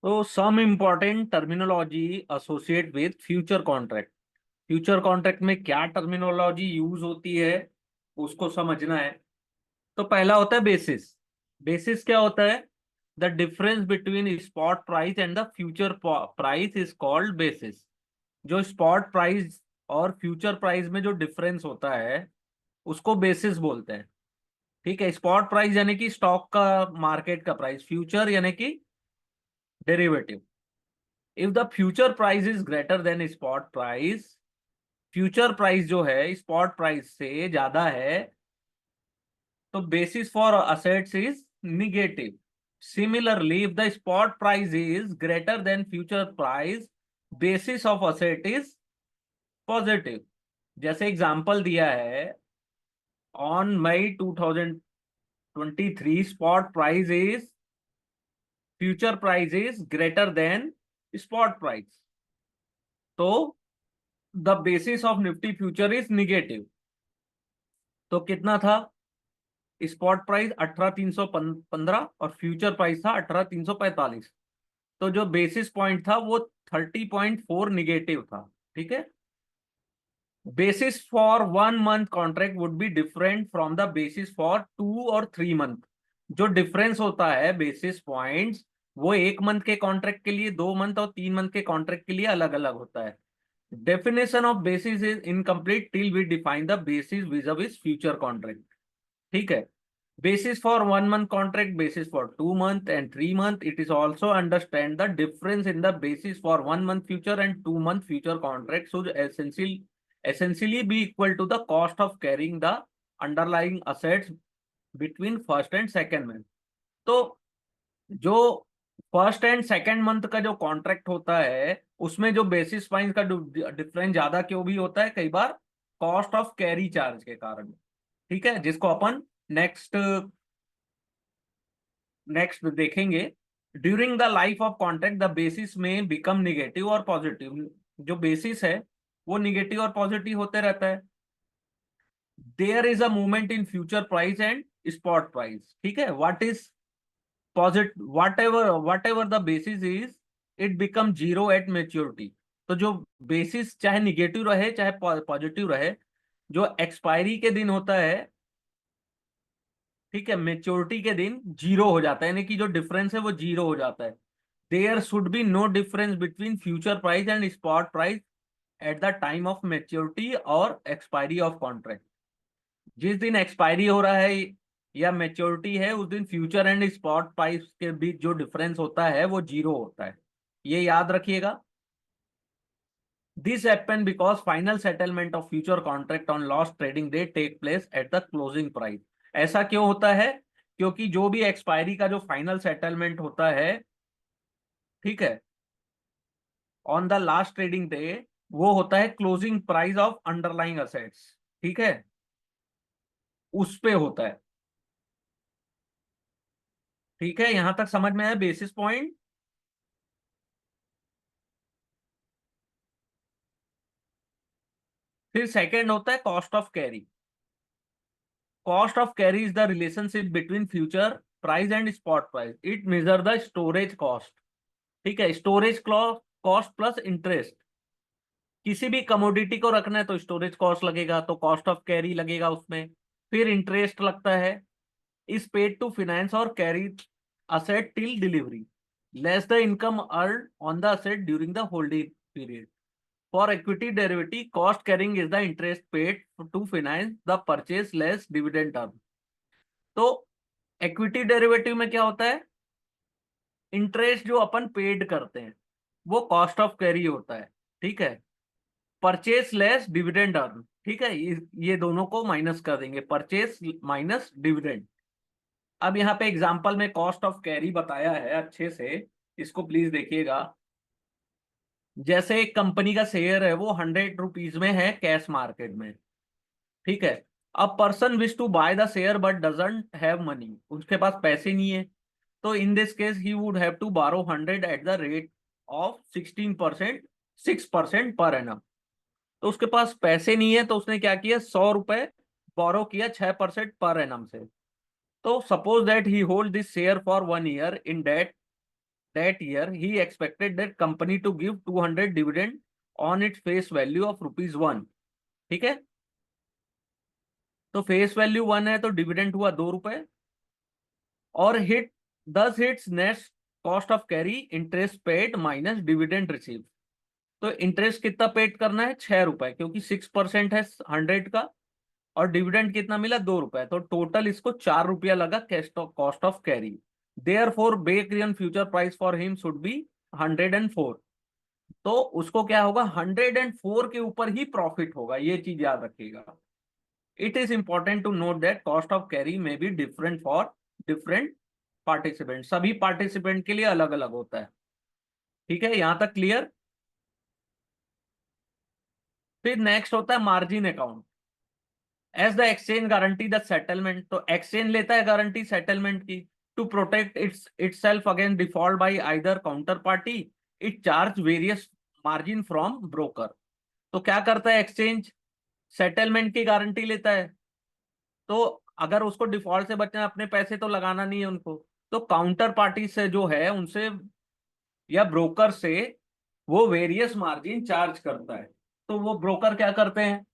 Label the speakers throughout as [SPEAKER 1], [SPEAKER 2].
[SPEAKER 1] तो some important terminology associate with future contract. Future contract में क्या टर्मिनोलॉजी यूज होती है उसको समझना है। तो पहला होता है बेसिस। बेसिस क्या होता है? The difference between spot price and the future price is called basis. जो स्पॉट प्राइस और फ्यूचर प्राइस में जो डिफरेंस होता है उसको बेसिस बोलते हैं। ठीक है, स्पॉट प्राइस यानी कि स्टॉक का मार्केट का प्राइस, फ्यूचर यानी कि derivative. If the future price is greater than spot price, future price जो है स्पॉट प्राइस से ज्यादा है, तो basis for assets is negative. Similarly if the spot price is greater than future price, basis of asset is positive. जैसे example दिया है, on May 2023 spot price is, future price is greater than spot price, तो the basis of Nifty future is negative. तो कितना था? Spot price 18,315 और future price था 18,345। तो जो बेसिस पॉइंट था वो 30.4 निगेटिव था। ठीक है। Basis for 1 month contract would be different from the basis for 2 और 3 मंथ। जो डिफरेंस होता है बेसिस पॉइंट्स, वो 1 मंथ के कॉन्ट्रैक्ट के लिए, 2 मंथ और 3 मंथ के कॉन्ट्रैक्ट के लिए अलग अलग होता है। Definition of basis is incomplete till we define the basis viz future contract. ठीक है। Basis for 1 month contract, basis for 2 month and 3 month. It is also understand the difference in the basis for 1 month future and 2 month future contract should essentially be equal to the cost of carrying the underlying assets between first and second month. तो जो first and second month का जो contract होता है उसमें जो basis point का difference ज्यादा क्यों भी होता है कई बार? कॉस्ट ऑफ कैरी चार्ज के कारण। ठीक है, जिसको अपन नेक्स्ट नेक्स्ट देखेंगे। During the life of contract the basis may become negative और पॉजिटिव। जो बेसिस है वो निगेटिव और पॉजिटिव होते रहता है। There is a movement in future price and spot price. ठीक है, what is positive, whatever the basis is, it become zero at maturity. तो जो बेसिस चाहे निगेटिव रहे चाहे पॉजिटिव रहे, जो एक्सपायरी के दिन होता है, ठीक है, मेच्योरिटी के दिन जीरो हो जाता है, यानी कि जो डिफरेंस है वो जीरो हो जाता है। There should be no difference between future price and spot price at the time of maturity or expiry of contract. जिस दिन एक्सपायरी हो रहा है या मेच्योरिटी है उस दिन फ्यूचर एंड स्पॉट प्राइस के बीच जो डिफरेंस होता है वो जीरो होता है। ये याद रखिएगा। This happen because final settlement of future contract on last trading day take place at the closing price. ऐसा क्यों होता है? क्योंकि जो भी एक्सपायरी का जो फाइनल सेटलमेंट होता है, ठीक है, on the last trading day, वो होता है closing price of underlying assets. ठीक है, उस पे होता है। ठीक है, यहां तक समझ में आया बेसिस पॉइंट। फिर सेकंड होता है cost of carry. Cost of carry is the relationship between future price and spot price. It measure the storage cost. ठीक है, स्टोरेज कॉस्ट प्लस इंटरेस्ट। किसी भी कमोडिटी को रखना है तो स्टोरेज कॉस्ट लगेगा, तो कॉस्ट ऑफ कैरी लगेगा उसमें। फिर इंटरेस्ट लगता है, इज पेड टू फिनेंस और carry asset till delivery, less the income earned on the asset during the holding period. For equity derivative, cost carrying is the interest paid to finance the purchase less dividend term. तो equity derivative में क्या होता है? Interest जो अपन paid करते हैं वो cost of carry होता है। ठीक है, परचेस लेस डिविडेंड अर्न। ठीक है, ये दोनों को माइनस कर देंगे, परचेस माइनस डिविडेंड। अब यहाँ पे एग्जांपल में कॉस्ट ऑफ कैरी बताया है अच्छे से, इसको प्लीज देखिएगा। जैसे एक कंपनी का शेयर है वो 100 रुपीज में है कैश मार्केट में। ठीक है, अब person wish to buy the share but doesn't have money, उसके पास पैसे नहीं है। तो in this case he would have to borrow 100 at the rate of 16%, 6% per annum. तो उसके पास पैसे नहीं है तो उसने क्या किया, 100 रुपए बोरो किया 6% पर एनम से। तो suppose that he hold this share for 1 year in that that year he expected that company to give 200 dividend on its face value of ₹1। ठीक है, तो फेस वैल्यू 1 है तो डिविडेंड हुआ ₹2, और hit 10 hits next cost of carry interest paid minus dividend receive. तो interest कितना paid करना है? ₹6, क्योंकि 6% है 100 का, और डिविडेंड कितना मिला? ₹2, तो टोटल इसको ₹4 लगा cost of carry. Therefore back future price for him should be 104। तो उसको क्या होगा? 104 के ऊपर ही प्रॉफिट होगा, ये चीज याद रखिएगा। It is important to note that cost of carry में be different for different participant, सभी पार्टिसिपेंट के लिए अलग अलग होता है। ठीक है, यहां तक क्लियर? फिर नेक्स्ट होता है margin account. As the exchange guarantee the settlement, तो एक्सचेंज लेता है गारंटी सेटलमेंट की। To protect itself against default by either counter party, it charge various margin from broker. तो क्या करता है एक्सचेंज? सेटलमेंट की गारंटी लेता है, तो अगर उसको डिफॉल्ट से बचना है, अपने पैसे तो लगाना नहीं है उनको, तो काउंटर पार्टी से जो है उनसे या ब्रोकर से वो वेरियस मार्जिन चार्ज करता है। तो वो ब्रोकर क्या करते हैं?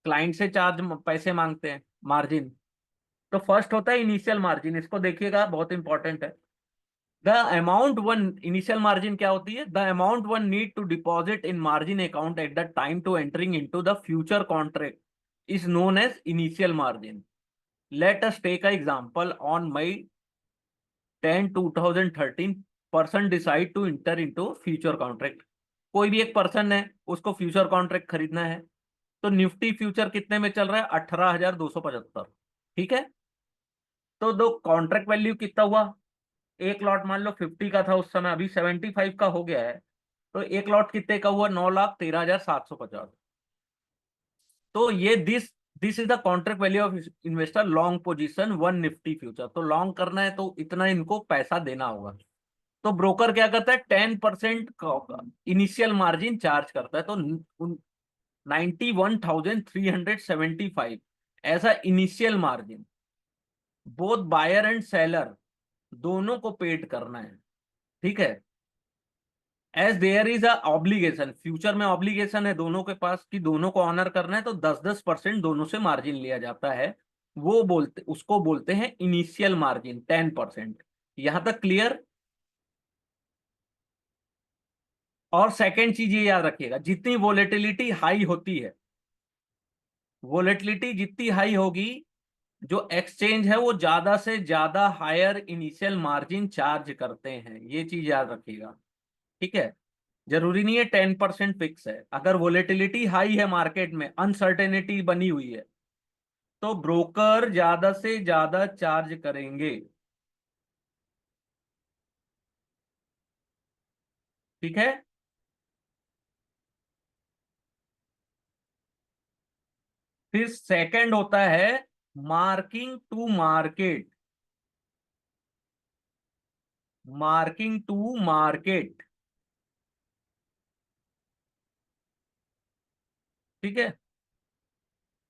[SPEAKER 1] क्लाइंट से चार्ज पैसे मांगते हैं, मार्जिन। तो फर्स्ट होता है इनिशियल मार्जिन, इसको देखिएगा, बहुत इंपॉर्टेंट है। The amount one, initial margin क्या होती है? The amount one need to deposit in margin account at the time to entering into the future contract is known as initial margin. Let us take a example. On May 10, 2013 person decide to enter into future contract. कोई भी एक person है, उसको future contract खरीदना है। तो Nifty future कितने में चल रहा है? 18,275। ठीक है, तो दो कॉन्ट्रैक्ट वैल्यू कितना हुआ? एक लॉट मान लो 50 का था उस समय, अभी 75 का हो गया है, तो एक लॉट कितने का हुआ? 9,13,750। तो ये this is the contract value of investor long position one Nifty future. तो लॉन्ग करना है तो इतना इनको पैसा देना होगा। तो ब्रोकर क्या करता है? 10% इनिशियल मार्जिन चार्ज करता है, तो 91,375 ऐसा initial margin both buyer and seller दोनों को पेड करना है। ठीक है, as there is a obligation, future में ऑब्लिगेशन है दोनों के पास कि दोनों को ऑनर करना है, तो 10-10% दोनों से मार्जिन लिया जाता है। वो बोलते, उसको बोलते हैं इनिशियल मार्जिन 10%। यहां तक क्लियर? और सेकेंड चीज ये याद रखिएगा, जितनी वोलेटिलिटी हाई होती है, वोलेटिलिटी जितनी हाई होगी, जो एक्सचेंज है वो ज्यादा से ज्यादा हायर इनिशियल मार्जिन चार्ज करते हैं, ये चीज याद रखिएगा। ठीक है, जरूरी नहीं है 10% फिक्स है। अगर वोलेटिलिटी हाई है, मार्केट में अनसर्टेनिटी बनी हुई है, तो ब्रोकर ज्यादा से ज्यादा चार्ज करेंगे। ठीक है, फिर सेकंड होता है marking to market. Marking to market, ठीक है।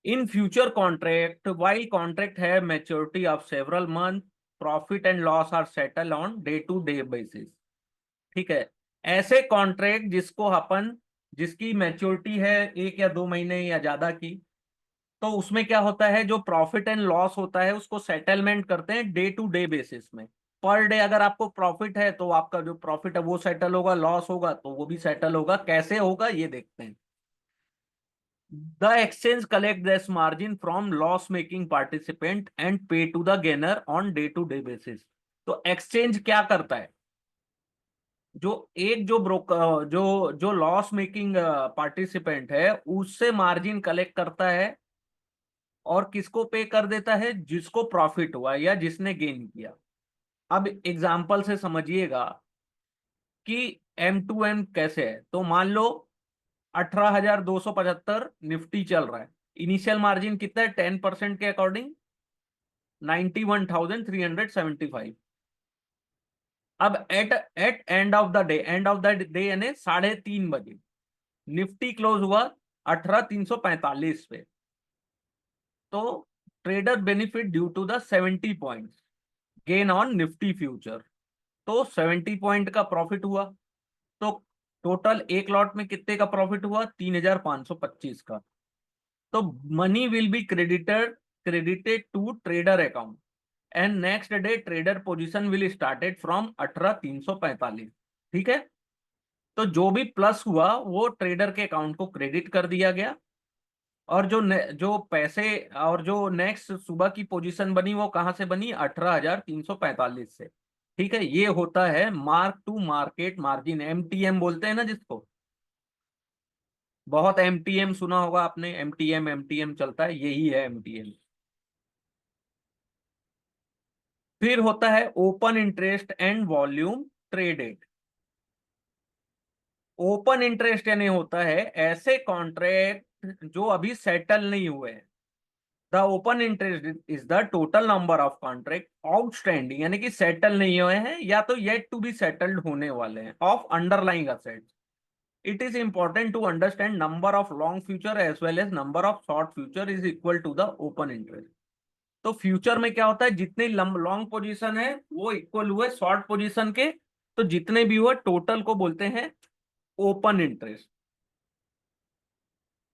[SPEAKER 1] In future contract, while contract है maturity of several month, profit and loss are settle on day to day basis. ठीक है, ऐसे कॉन्ट्रैक्ट जिसको अपन, जिसकी मैच्योरिटी है 1 या 2 महीने या ज्यादा की, तो उसमें क्या होता है? जो प्रॉफिट एंड लॉस होता है उसको सेटलमेंट करते हैं डे टू डे बेसिस में। पर डे अगर आपको प्रॉफिट है तो आपका जो प्रॉफिट है वो सेटल होगा, लॉस होगा तो वो भी सेटल होगा। कैसे होगा ये देखते हैं। The exchange collect this margin from loss making participant and pay to the gainer on day to day basis. तो एक्सचेंज क्या करता है? जो एक जो ब्रोकर, जो लॉस मेकिंग पार्टिसिपेंट है, उससे मार्जिन कलेक्ट करता है और किसको पे कर देता है? जिसको प्रॉफिट हुआ या जिसने गेन किया। अब एग्जांपल से समझिएगा कि M2M कैसे है। तो मान लो 18,275 निफ्टी चल रहा है, इनिशियल मार्जिन कितना है? 10% के अकॉर्डिंग 91,375। अब at end of the day, end of the day यानी 3:30 बजे निफ्टी क्लोज हुआ 18,345 पे। तो trader benefit due to the 70 points gain on Nifty future. तो 70 पॉइंट का प्रॉफिट हुआ। तो टोटल एक लॉट में कितने का प्रॉफिट हुआ? 3525 का। तो money will be credited to trader account and next day trader position will started from 18,345। ठीक है। तो जो भी प्लस हुआ वो ट्रेडर के अकाउंट को क्रेडिट कर दिया गया, और जो पैसे और जो नेक्स्ट सुबह की पोजीशन बनी वो कहां से बनी? 18,345 से। ठीक है। ये होता है mark to market margin, MTM बोलते हैं ना जिसको। बहुत एमटीएम सुना होगा आपने, एमटीएम एमटीएम चलता है, यही है एमटीएम। फिर होता है open interest and volume traded. Open interest यानी होता है ऐसे कॉन्ट्रैक्ट जो अभी सेटल नहीं हुए। The open interest is the total number of contract outstanding, यानी कि सेटल नहीं हुए हैं या तो येट टू बी सेटल्ड होने वाले हैं, of underlying assets. It is important to understand number of long future as well as number of short future is equal to the open interest. तो फ्यूचर में क्या होता है? जितनी लॉन्ग पोजीशन है वो इक्वल हुए शॉर्ट पोजीशन के, तो जितने भी हुए टोटल को बोलते हैं ओपन इंटरेस्ट।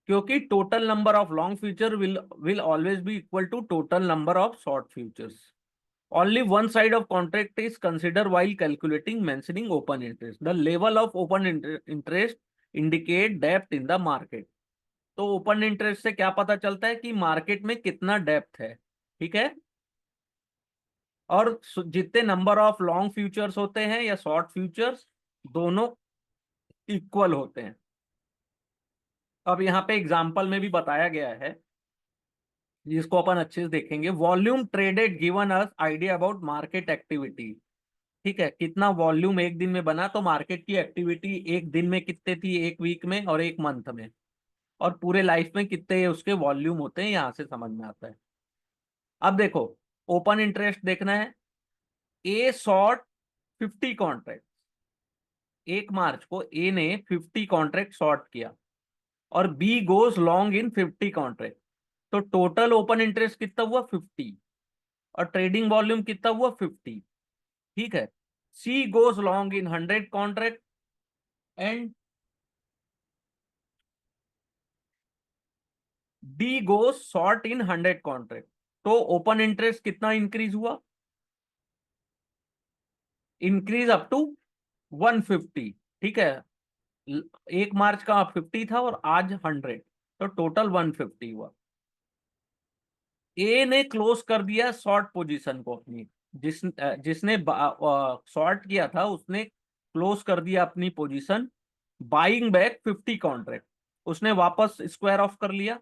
[SPEAKER 1] क्योंकि total number of long future will always be equal to total number of short futures. Only one side of contract is consider while calculating mentioning open interest. The level of open interest indicate depth in the market. तो open interest से क्या पता चलता है कि market में कितना depth है। ठीक है। और जितने नंबर ऑफ लॉन्ग फ्यूचर्स होते हैं या शॉर्ट फ्यूचर्स, दोनों इक्वल होते हैं। अब यहाँ पे एग्जाम्पल में भी बताया गया है जिसको अपन अच्छे से देखेंगे। Volume traded given us idea about market activity. ठीक है। कितना वॉल्यूम एक दिन में बना, तो मार्केट की एक्टिविटी एक दिन में कितने थी, एक वीक में और एक मंथ में, और पूरे लाइफ में कितने उसके वॉल्यूम होते हैं, यहां से समझ में आता है। अब देखो, ओपन इंटरेस्ट देखना है। ए शॉर्ट 50 कॉन्ट्रैक्ट, 1 मार्च को ए ने 50 कॉन्ट्रैक्ट शॉर्ट किया, और B goes long in 50 contract. तो टोटल ओपन इंटरेस्ट कितना हुआ? 50, और ट्रेडिंग वॉल्यूम कितना हुआ? 50। ठीक है। C goes long in 100 contract and D goes short in 100 contract. तो ओपन इंटरेस्ट कितना इंक्रीज हुआ? Increase up to 150। ठीक है। 1 मार्च का 50 था और आज 100, तो टोटल 150 हुआ। ए ने क्लोज कर दिया शॉर्ट पोजीशन को अपनी, जिसने शॉर्ट किया था उसने क्लोज कर दिया अपनी पोजीशन, बाइंग बैक 50 कॉन्ट्रैक्ट। उसने वापस स्क्वायर ऑफ कर लिया।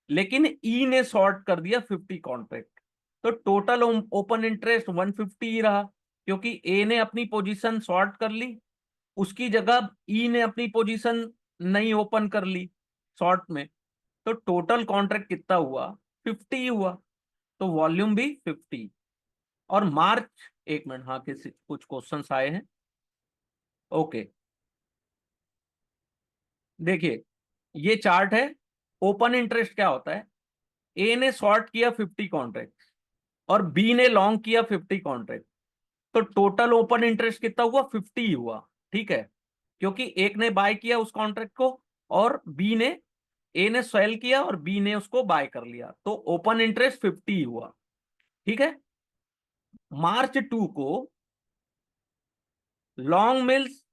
[SPEAKER 1] लेकिन ई ने शॉर्ट कर दिया 50 कॉन्ट्रैक्ट। तो टोटल ओपन इंटरेस्ट 150 ही रहा, क्योंकि ए ने अपनी पोजीशन शॉर्ट कर ली, उसकी जगह ई ने अपनी पोजीशन नहीं ओपन कर ली शॉर्ट में। तो टोटल कॉन्ट्रैक्ट कितना हुआ? 50 हुआ। तो वॉल्यूम भी 50। और मार्च, एक मिनट, हाँ किसी कुछ क्वेश्चंस आए हैं। ओके, देखिए ये चार्ट है। ओपन इंटरेस्ट क्या होता है? ए ने शॉर्ट किया 50 कॉन्ट्रैक्ट और बी ने लॉन्ग किया 50 कॉन्ट्रैक्ट। तो टोटल ओपन इंटरेस्ट कितना हुआ? 50 हुआ। ठीक है। क्योंकि एक ने बाय किया उस कॉन्ट्रैक्ट को, और बी ने, ए ने सेल किया और बी ने उसको बाय कर लिया, तो ओपन इंटरेस्ट 50 हुआ। ठीक है। मार्च 2 को लॉन्ग मीन्स,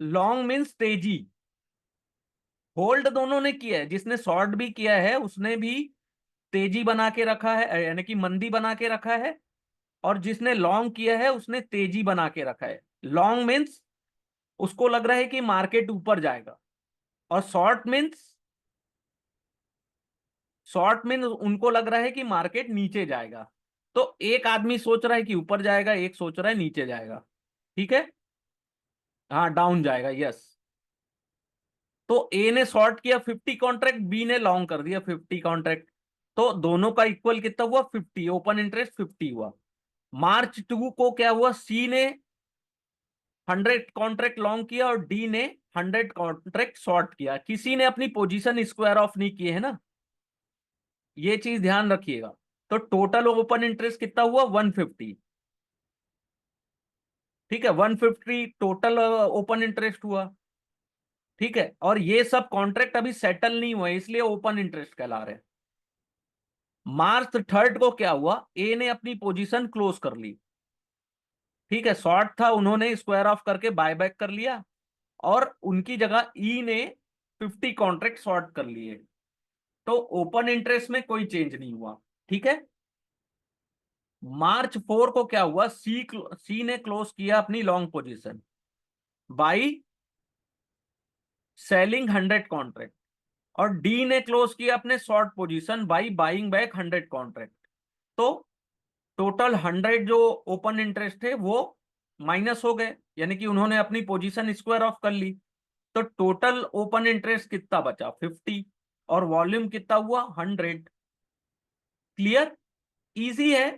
[SPEAKER 1] लॉन्ग मीन्स तेजी, होल्ड दोनों ने किया है। जिसने शॉर्ट भी किया है उसने भी तेजी बना के रखा है, यानी कि मंदी बना के रखा है, और जिसने लॉन्ग किया है उसने तेजी बना के रखा है। लॉन्ग मीन्स उसको लग रहा है कि मार्केट ऊपर जाएगा, और शॉर्ट मीन्स उनको लग रहा है कि मार्केट नीचे जाएगा। तो एक आदमी सोच रहा है कि ऊपर जाएगा, एक सोच रहा है नीचे जाएगा। ठीक है। हाँ, डाउन जाएगा, यस। तो ए ने शॉर्ट किया 50 कॉन्ट्रैक्ट, बी ने लॉन्ग कर दिया 50 कॉन्ट्रैक्ट। तो दोनों का इक्वल कितना हुआ? 50। ओपन इंटरेस्ट 50 हुआ। मार्च 2 को क्या हुआ? सी ने 100 कॉन्ट्रैक्ट लॉन्ग किया और डी ने 100 कॉन्ट्रैक्ट शॉर्ट किया। किसी ने अपनी पोजीशन स्क्वायर ऑफ नहीं किए है ना, ये चीज ध्यान रखिएगा। तो टोटल ओपन इंटरेस्ट कितना हुआ? 150। ठीक है, 150 टोटल ओपन इंटरेस्ट हुआ। ठीक है, और ये सब कॉन्ट्रैक्ट अभी सेटल नहीं हुए इसलिए ओपन इंटरेस्ट कहला रहे हैं। मार्च 3 को क्या हुआ, ए ने अपनी पोजीशन क्लोज कर ली। ठीक है, शॉर्ट था, उन्होंने स्क्वायर ऑफ करके बायबैक कर लिया, और उनकी जगह ई ने 50 कॉन्ट्रैक्ट शॉर्ट कर लिए। तो ओपन इंटरेस्ट में कोई चेंज नहीं हुआ। ठीक है, मार्च 4 को क्या हुआ, सी ने क्लोज किया अपनी long position by selling 100 contract, और डी ने क्लोज किया अपने short position by buying back 100 contract. तो टोटल 100 जो ओपन इंटरेस्ट थे वो माइनस हो गए, यानी कि उन्होंने अपनी पोजीशन स्क्वायर ऑफ कर ली। तो टोटल ओपन इंटरेस्ट कितना बचा, 50, और वॉल्यूम कितना हुआ, 100। क्लियर, इजी है।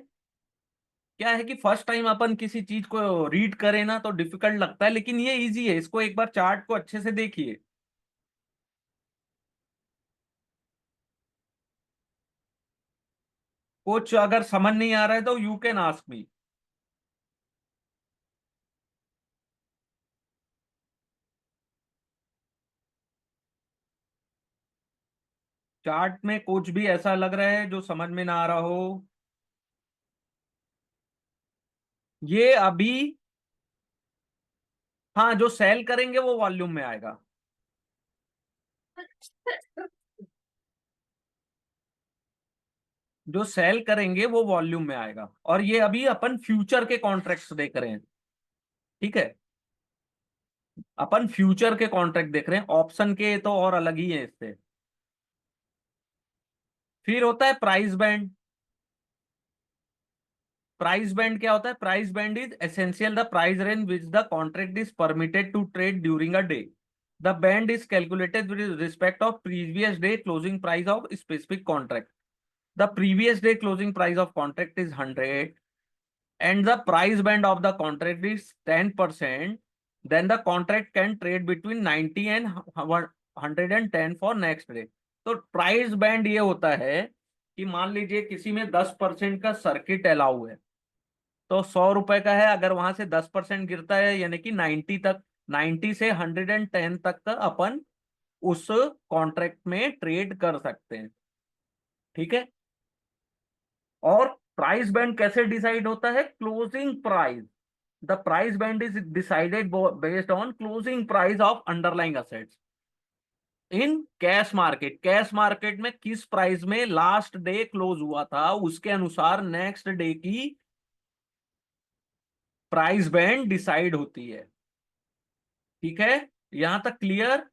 [SPEAKER 1] क्या है कि फर्स्ट टाइम अपन किसी चीज को रीड करें ना तो डिफिकल्ट लगता है, लेकिन ये इजी है, इसको एक बार चार्ट को अच्छे से देखिए। कुछ अगर समझ नहीं आ रहा है तो you can ask me. Chart में कुछ भी ऐसा लग रहा है जो समझ में ना आ रहा हो। ये अभी, हाँ, जो सेल करेंगे वो वॉल्यूम में आएगा। जो सेल करेंगे वो वॉल्यूम में आएगा, और ये अभी अपन फ्यूचर के कॉन्ट्रैक्ट्स देख रहे हैं। ठीक है, अपन फ्यूचर के कॉन्ट्रैक्ट देख रहे हैं, ऑप्शन के तो और अलग ही है इससे। फिर होता है प्राइस बैंड। प्राइस बैंड क्या होता है, price band is essential the price range which the contract is permitted to trade during a day. The band is calculated with respect of previous day closing price of specific contract. The previous day closing price of contract is 100 and the price band of the contract is 10%, then the contract can trade between 90 and 110 for next day। तो price band ये होता है कि मान लीजिए किसी में 10% का सर्किट अलाउ है, तो 100 रुपए का है, अगर वहां से 10% गिरता है यानी कि 90 तक, 90 से 110 तक का अपन उस कॉन्ट्रैक्ट में ट्रेड कर सकते हैं। ठीक है, और प्राइस बैंड कैसे डिसाइड होता है, closing price. The price band is decided based on closing price of underlying assets in cash market. Cash market में किस प्राइस में लास्ट डे क्लोज हुआ था उसके अनुसार नेक्स्ट डे की प्राइस बैंड डिसाइड होती है। ठीक है, यहां तक clear.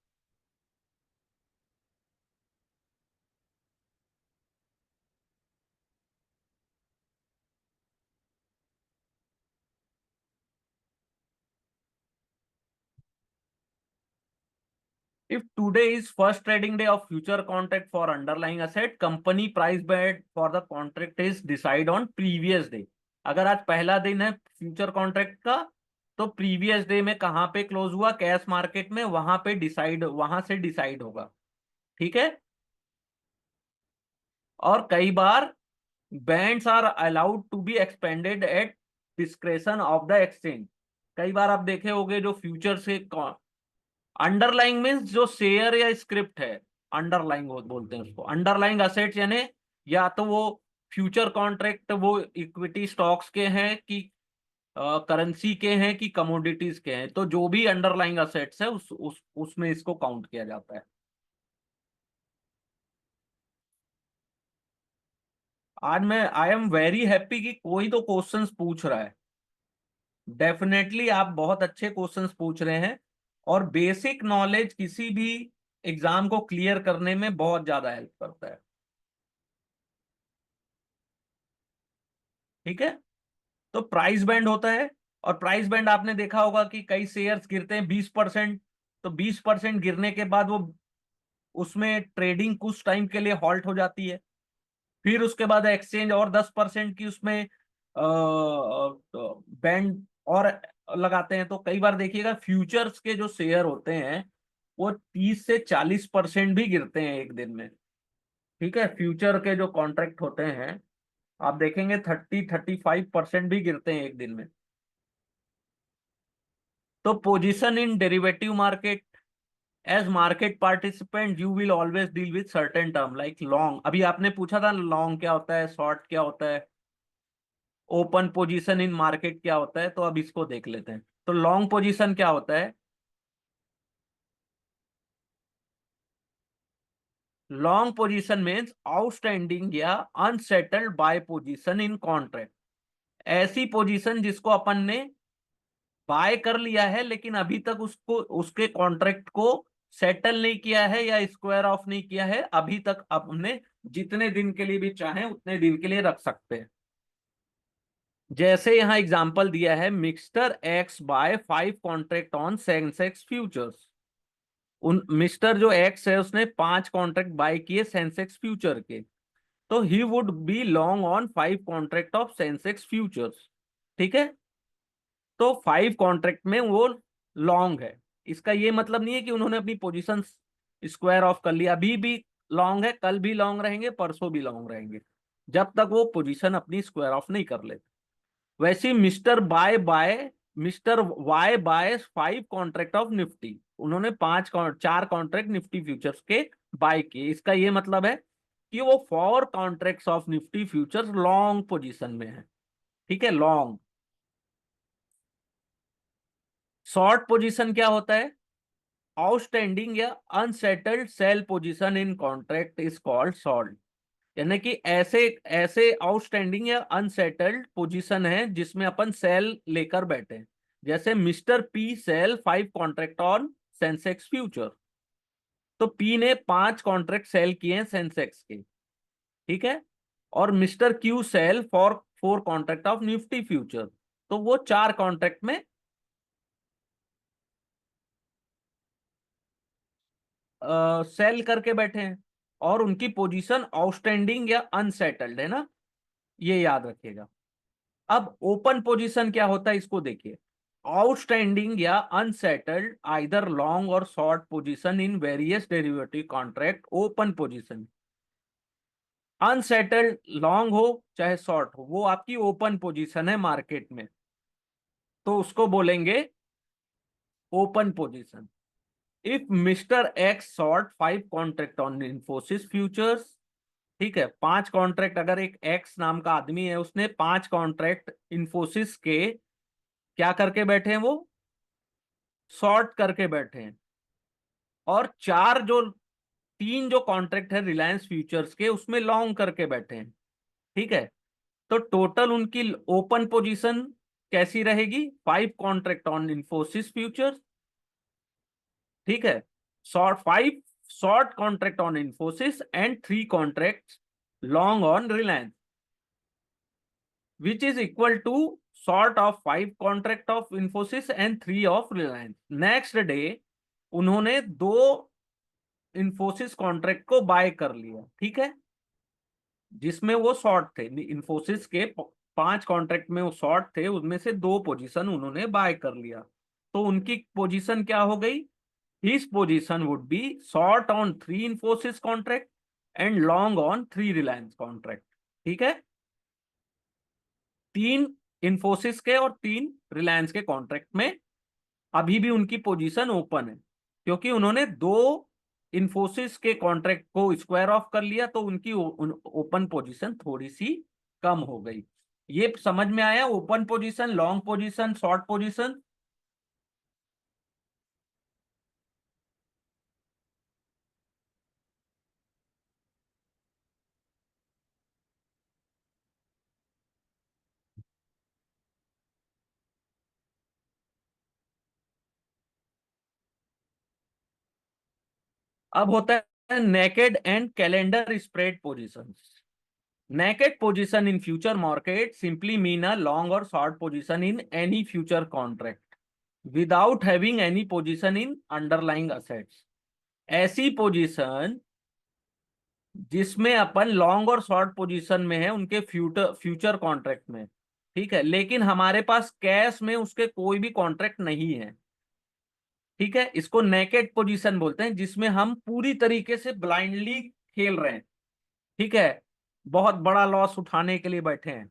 [SPEAKER 1] If today is first trading day of future contract for underlying asset, company price bid for the contract is decide on previous day। अगर आज पहला दिन है फ्यूचर कॉन्ट्रैक्ट का, तो प्रीवियस डे में कहां पे क्लोज हुआ, कैश मार्केट में, वहां पे डिसाइड, वहां से डिसाइड होगा। ठीक है, और कई बार bands are allowed to be expanded at discretion of the exchange. कई बार आप देखे होंगे जो फ्यूचर से, अंडरलाइंग मीन्स जो शेयर या स्क्रिप्ट है, अंडरलाइंग बोलते हैं उसको, अंडरलाइंग असेट्स यानी या तो वो फ्यूचर कॉन्ट्रैक्ट वो इक्विटी स्टॉक्स के हैं कि करेंसी के हैं कि कमोडिटीज के हैं, तो जो भी अंडरलाइंग असेट्स है उसमें इसको काउंट किया जाता है। आज मैं आई एम वेरी हैप्पी कि कोई तो क्वेश्चंस पूछ रहा है। डेफिनेटली आप बहुत अच्छे क्वेश्चंस पूछ रहे हैं, और बेसिक नॉलेज किसी भी एग्जाम को क्लियर करने में बहुत ज्यादा हेल्प करता है। ठीक है, तो प्राइस बैंड होता है, और प्राइस बैंड आपने देखा होगा कि कई शेयर्स गिरते हैं 20%, तो 20% गिरने के बाद वो उसमें ट्रेडिंग कुछ टाइम के लिए हॉल्ट हो जाती है। फिर उसके बाद एक्सचेंज और 10% की उसमें बैंड और लगाते हैं। तो कई बार देखिएगा फ्यूचर्स के जो शेयर होते हैं वो 30 से 40% भी गिरते हैं एक दिन में। ठीक है, फ्यूचर के जो कॉन्ट्रैक्ट होते हैं आप देखेंगे 30-35% भी गिरते हैं एक दिन में। तो position in derivative market, as market participant you will always deal with certain term like long. अभी आपने पूछा था लॉन्ग क्या होता है, शॉर्ट क्या होता है, ओपन पोजीशन इन मार्केट क्या होता है, तो अब इसको देख लेते हैं। तो लॉन्ग पोजीशन क्या होता है? लॉन्ग पोजीशन मीन्स आउटस्टैंडिंग या unsettled buy position in contract. ऐसी पोजीशन जिसको अपन ने बाय कर लिया है लेकिन अभी तक उसको उसके कॉन्ट्रैक्ट को सेटल नहीं किया है या स्क्वायर ऑफ नहीं किया है, अभी तक अपने जितने दिन के लिए भी चाहे उतने दिन के लिए रख सकते हैं। जैसे यहां एग्जांपल दिया है, mister X buy 5 contract on Sensex futures. उन मिस्टर जो एक्स है उसने 5 कॉन्ट्रैक्ट बाय किए सेंसेक्स फ्यूचर के, तो he would be long on 5 contract of Sensex futures. ठीक है, तो 5 कॉन्ट्रैक्ट में वो लॉन्ग है। इसका ये मतलब नहीं है कि उन्होंने अपनी पोजीशन स्क्वायर ऑफ कर लिया, अभी भी लॉन्ग है, कल भी लॉन्ग रहेंगे, परसों भी लॉन्ग रहेंगे, जब तक वो पोजीशन अपनी स्क्वायर ऑफ नहीं कर लेते। वैसे ही mister Y buy 5 contract of Nifty, उन्होंने 4 कॉन्ट्रैक्ट निफ्टी फ्यूचर्स के बाय किए। इसका ये मतलब है कि वो 4 contracts of Nifty futures long position में है। ठीक है, लॉन्ग। शॉर्ट पोजीशन क्या होता है? आउटस्टैंडिंग या unsettled sell position in contract is called short. यानी कि ऐसे ऐसे आउटस्टैंडिंग या अनसेटल्ड पोजीशन है जिसमें अपन सेल लेकर बैठे हैं। जैसे mister P sell 5 contract on Sensex future, तो पी ने 5 कॉन्ट्रैक्ट सेल किए हैं सेंसेक्स के। ठीक है, और mister Q sell for 4 contract of Nifty future, तो वो 4 कॉन्ट्रैक्ट में सेल करके बैठे हैं और उनकी पोजीशन आउटस्टैंडिंग या अनसेटल्ड है ना, ये याद रखिएगा। अब ओपन पोजीशन क्या होता है इसको देखिए। आउटस्टैंडिंग या अनसेटल्ड आइदर लॉन्ग और short position in various derivative contract open position. Unsettled long हो चाहे शॉर्ट हो, वो आपकी ओपन पोजीशन है मार्केट में, तो उसको बोलेंगे open position. If mister x short 5 contract on Infosys futures, ठीक है, 5 कॉन्ट्रैक्ट, अगर एक एक्स नाम का आदमी है उसने 5 कॉन्ट्रैक्ट इन्फोसिस के क्या करके बैठे हैं, वो शॉर्ट करके बैठे हैं, और 3 जो कॉन्ट्रैक्ट है रिलायंस फ्यूचर्स के उसमें लॉन्ग करके बैठे हैं। ठीक है, तो टोटल उनकी ओपन पोजीशन कैसी रहेगी? 5 कॉन्ट्रैक्ट ऑन इन्फोसिस फ्यूचर्स, ठीक है, short 5 short contract on Infosys and 3 contract long on Reliance, which is equal to short of 5 contract of Infosys and 3 of Reliance. Next day उन्होंने 2 इन्फोसिस कॉन्ट्रैक्ट को बाय कर लिया। ठीक है, जिसमें वो शॉर्ट थे, इन्फोसिस के 5 कॉन्ट्रैक्ट में वो शॉर्ट थे, उनमें से 2 पोजीशन उन्होंने बाय कर लिया, तो उनकी पोजीशन क्या हो गई? His position would be short on 3 Infosys contract and long on 3 Reliance contract. ठीक है, 3 इन्फोसिस के और 3 रिलायंस के कॉन्ट्रैक्ट में अभी भी उनकी पोजीशन ओपन है, क्योंकि उन्होंने 2 इन्फोसिस के कॉन्ट्रैक्ट को स्क्वायर ऑफ कर लिया, तो उनकी ओपन पोजीशन थोड़ी सी कम हो गई। ये समझ में आया? Open position, long position, short position. अब होता है naked and calendar spread positions. Naked position in future market simply mean a long or short position in any future contract without having any position in underlying assets। ऐसी position जिसमें अपन long और short position में है उनके future future contract में, ठीक है, लेकिन हमारे पास कैश में उसके कोई भी कॉन्ट्रैक्ट नहीं है। ठीक है, इसको नेकेड पोजीशन बोलते हैं, जिसमें हम पूरी तरीके से ब्लाइंडली खेल रहे हैं। ठीक है, बहुत बड़ा लॉस उठाने के लिए बैठे हैं।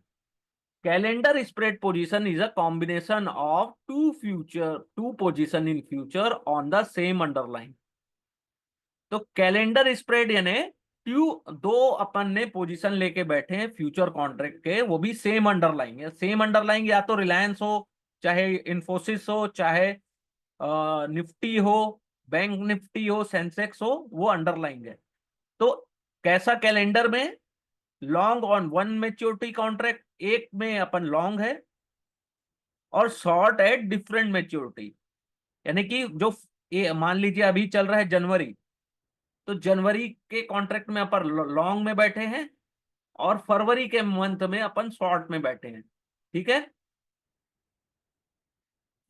[SPEAKER 1] Calendar spread position is a combination of two position in future on the same underlying. तो कैलेंडर स्प्रेड यानी दो अपन ने पोजीशन लेके बैठे हैं फ्यूचर कॉन्ट्रैक्ट के, वो भी सेम अंडरलाइंग है। सेम अंडरलाइंग या तो रिलायंस हो, चाहे इंफोसिस हो, चाहे निफ्टी हो, बैंक निफ्टी हो, सेंसेक्स हो, वो अंडरलाइंग है। तो कैसा कैलेंडर में, long on one maturity contract, एक में अपन लॉन्ग है, और शॉर्ट एट डिफरेंट मेच्योरिटी। यानी कि जो ये मान लीजिए अभी चल रहा है जनवरी, तो जनवरी के कॉन्ट्रैक्ट में अपन लॉन्ग में बैठे हैं, और फरवरी के मंथ में अपन शॉर्ट में बैठे हैं। ठीक है।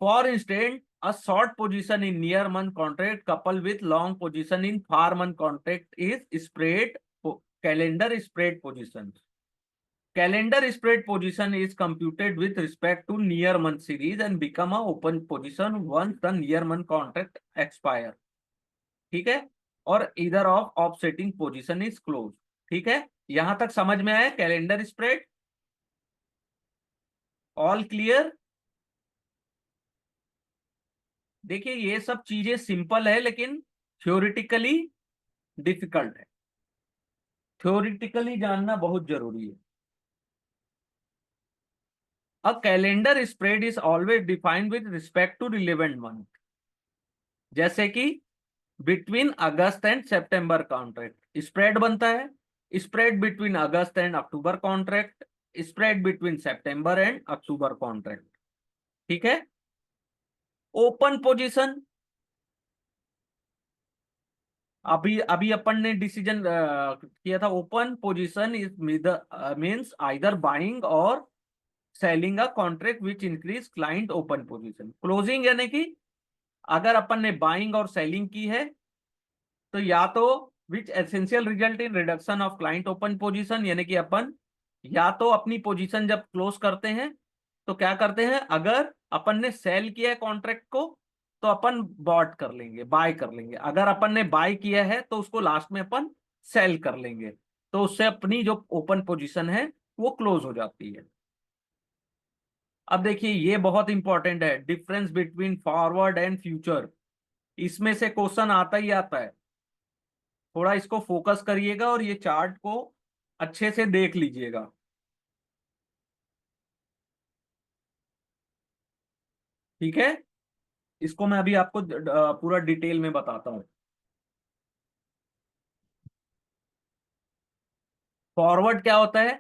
[SPEAKER 1] For instant, a short position in near month contract couple with long position in far month contract is spread calendar spread position. Calendar spread position is computed with respect to near month series and become a open position once the near month contract expire. ठीक है। और either of offsetting position is closed. ठीक है, यहां तक समझ में आया कैलेंडर स्प्रेड? All clear? देखिए ये सब चीजें सिंपल है, लेकिन थ्योरेटिकली डिफिकल्ट है। थ्योरेटिकली जानना बहुत जरूरी है। A calendar spread is always defined with respect to relevant month, जैसे कि between August and September contract spread बनता है, spread between August and October contract, spread between September and October contract. ठीक है। ओपन पोजीशन, अभी अभी अपन ने decision किया था, open position is means either buying or selling a contract which increase client open position. Closing यानी कि अगर अपन ने बाइंग और सेलिंग की है, तो या तो which essential result in reduction of client open position, यानी कि अपन या तो अपनी पोजीशन जब क्लोज करते हैं तो क्या करते हैं, अगर अपन ने सेल किया है कॉन्ट्रैक्ट को तो अपन बॉट कर लेंगे, बाय कर लेंगे। अगर अपन ने बाय किया है तो उसको लास्ट में अपन सेल कर लेंगे, तो उससे अपनी जो ओपन पोजीशन है वो क्लोज हो जाती है। अब देखिए ये बहुत इंपॉर्टेंट है, difference between forward and future. इसमें से क्वेश्चन आता ही आता है, थोड़ा इसको फोकस करिएगा और ये चार्ट को अच्छे से देख लीजिएगा। ठीक है, इसको मैं अभी आपको पूरा डिटेल में बताता हूँ। फॉरवर्ड क्या होता है?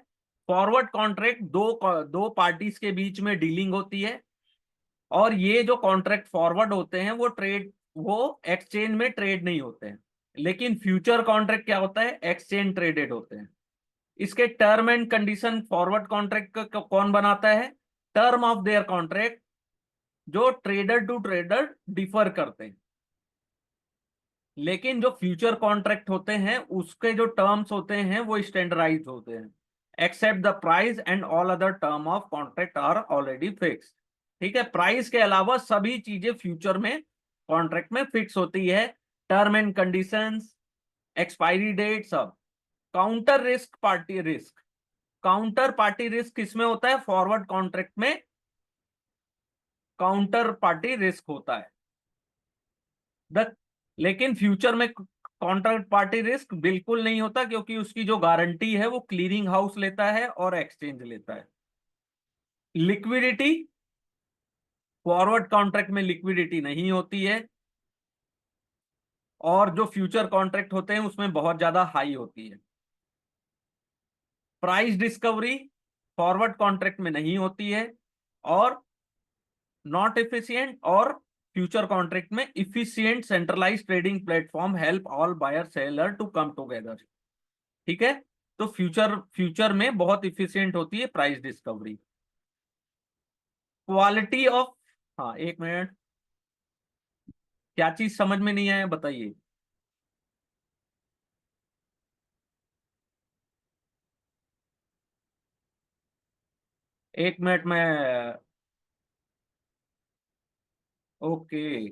[SPEAKER 1] फॉरवर्ड कॉन्ट्रैक्ट दो पार्टीज के बीच में डीलिंग होती है, और ये जो कॉन्ट्रैक्ट फॉरवर्ड होते हैं वो एक्सचेंज में ट्रेड नहीं होते हैं। लेकिन फ्यूचर कॉन्ट्रैक्ट क्या होता है, एक्सचेंज ट्रेडेड होते हैं। इसके term and condition forward contract का कौन बनाता है? टर्म ऑफ देयर कॉन्ट्रैक्ट, जो ट्रेडर टू ट्रेडर डिफर करते हैं। लेकिन जो फ्यूचर कॉन्ट्रैक्ट होते हैं उसके जो टर्म्स होते हैं वो स्टैंडर्डाइज होते हैं, except the price and all other term of contract are already fix. ठीक है, प्राइस के अलावा सभी चीजें फ्यूचर में कॉन्ट्रैक्ट में फिक्स होती है, term and conditions, expiry date सब। Counter risk, party risk. Counter party risk किसमें होता है? फॉरवर्ड कॉन्ट्रैक्ट में काउंटर पार्टी रिस्क होता है। द लेकिन फ्यूचर में काउंटर पार्टी रिस्क बिल्कुल नहीं होता, क्योंकि उसकी जो गारंटी है वो क्लीयरिंग हाउस लेता है और एक्सचेंज लेता है। लिक्विडिटी, फॉरवर्ड कॉन्ट्रैक्ट में लिक्विडिटी नहीं होती है, और जो फ्यूचर कॉन्ट्रैक्ट होते हैं उसमें बहुत ज्यादा हाई होती है। प्राइस डिस्कवरी फॉरवर्ड कॉन्ट्रैक्ट में नहीं होती है, और नॉट एफिशिएंट, और फ्यूचर कॉन्ट्रैक्ट में efficient centralise trading platform help all buyer seller to come together. ठीक है, तो फ्यूचर में बहुत इफिशिएंट होती है प्राइस डिस्कवरी। क्वालिटी ऑफ, हाँ एक मिनट, क्या चीज समझ में नहीं आया बताइए। एक मिनट में, ओके।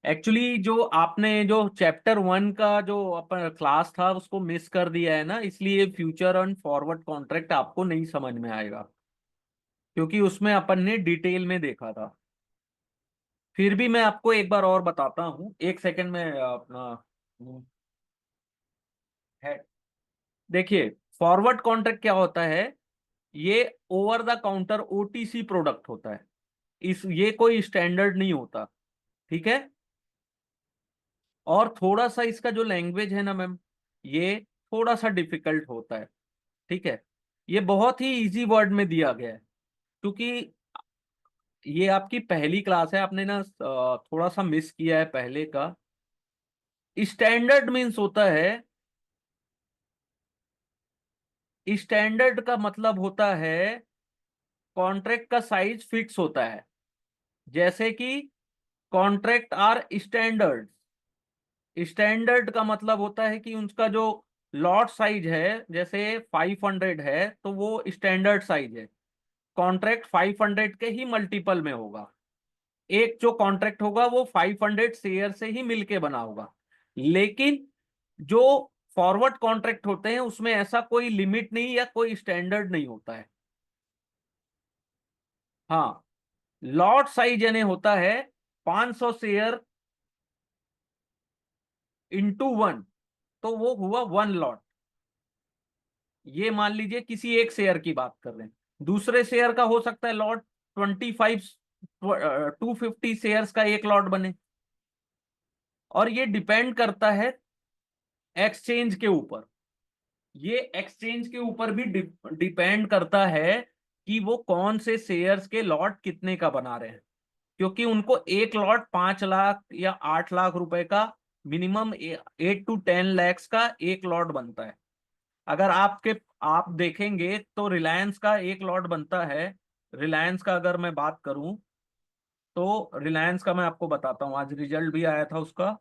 [SPEAKER 1] एक्चुअली जो आपने जो चैप्टर 1 का जो अपन क्लास था उसको मिस कर दिया है ना, इसलिए फ्यूचर एंड फॉरवर्ड कॉन्ट्रैक्ट आपको नहीं समझ में आएगा, क्योंकि उसमें अपन ने डिटेल में देखा था। फिर भी मैं आपको एक बार और बताता हूँ, एक सेकंड में अपना है। देखिए, फॉरवर्ड कॉन्ट्रैक्ट क्या होता है, ये over the counter OTC product होता है। इस ये कोई स्टैंडर्ड नहीं होता, ठीक है। और थोड़ा सा इसका जो लैंग्वेज है ना मैम, ये थोड़ा सा डिफिकल्ट होता है, ठीक है। ये बहुत ही इजी वर्ड में दिया गया है, क्योंकि ये आपकी पहली क्लास है, आपने ना थोड़ा सा मिस किया है पहले का। स्टैंडर्ड मीन्स होता है, स्टैंडर्ड का मतलब होता है कॉन्ट्रैक्ट का साइज फिक्स होता है। जैसे कि कॉन्ट्रैक्ट आर स्टैंडर्ड, स्टैंडर्ड का मतलब होता है कि उनका जो लॉट साइज है, जैसे 500 है तो वो स्टैंडर्ड साइज है। कॉन्ट्रैक्ट 500 के ही मल्टीपल में होगा। एक जो कॉन्ट्रैक्ट होगा वो 500 शेयर से ही मिलके बना होगा। लेकिन जो फॉरवर्ड कॉन्ट्रैक्ट होते हैं उसमें ऐसा कोई लिमिट नहीं या कोई स्टैंडर्ड नहीं होता है। हाँ, लॉट साइज यानी होता है 500 शेयर इंटू 1, तो वो हुआ 1 लॉट। ये मान लीजिए किसी एक शेयर की बात कर रहे हैं, दूसरे शेयर का हो सकता है लॉट 25, 250 शेयर्स का एक लॉट बने। और ये डिपेंड करता है एक्सचेंज के ऊपर, ये एक्सचेंज के ऊपर भी डिपेंड करता है कि वो कौन से शेयर्स के लॉट कितने का बना रहे हैं। क्योंकि उनको एक लॉट 5 लाख या 8 लाख रुपए का, मिनिमम 8 to 10 लैक्स का एक लॉट बनता है। अगर आप देखेंगे तो रिलायंस का एक लॉट बनता है। रिलायंस का अगर मैं बात करूं तो रिलायंस का मैं आपको बताता हूं, आज रिजल्ट भी आया था उसका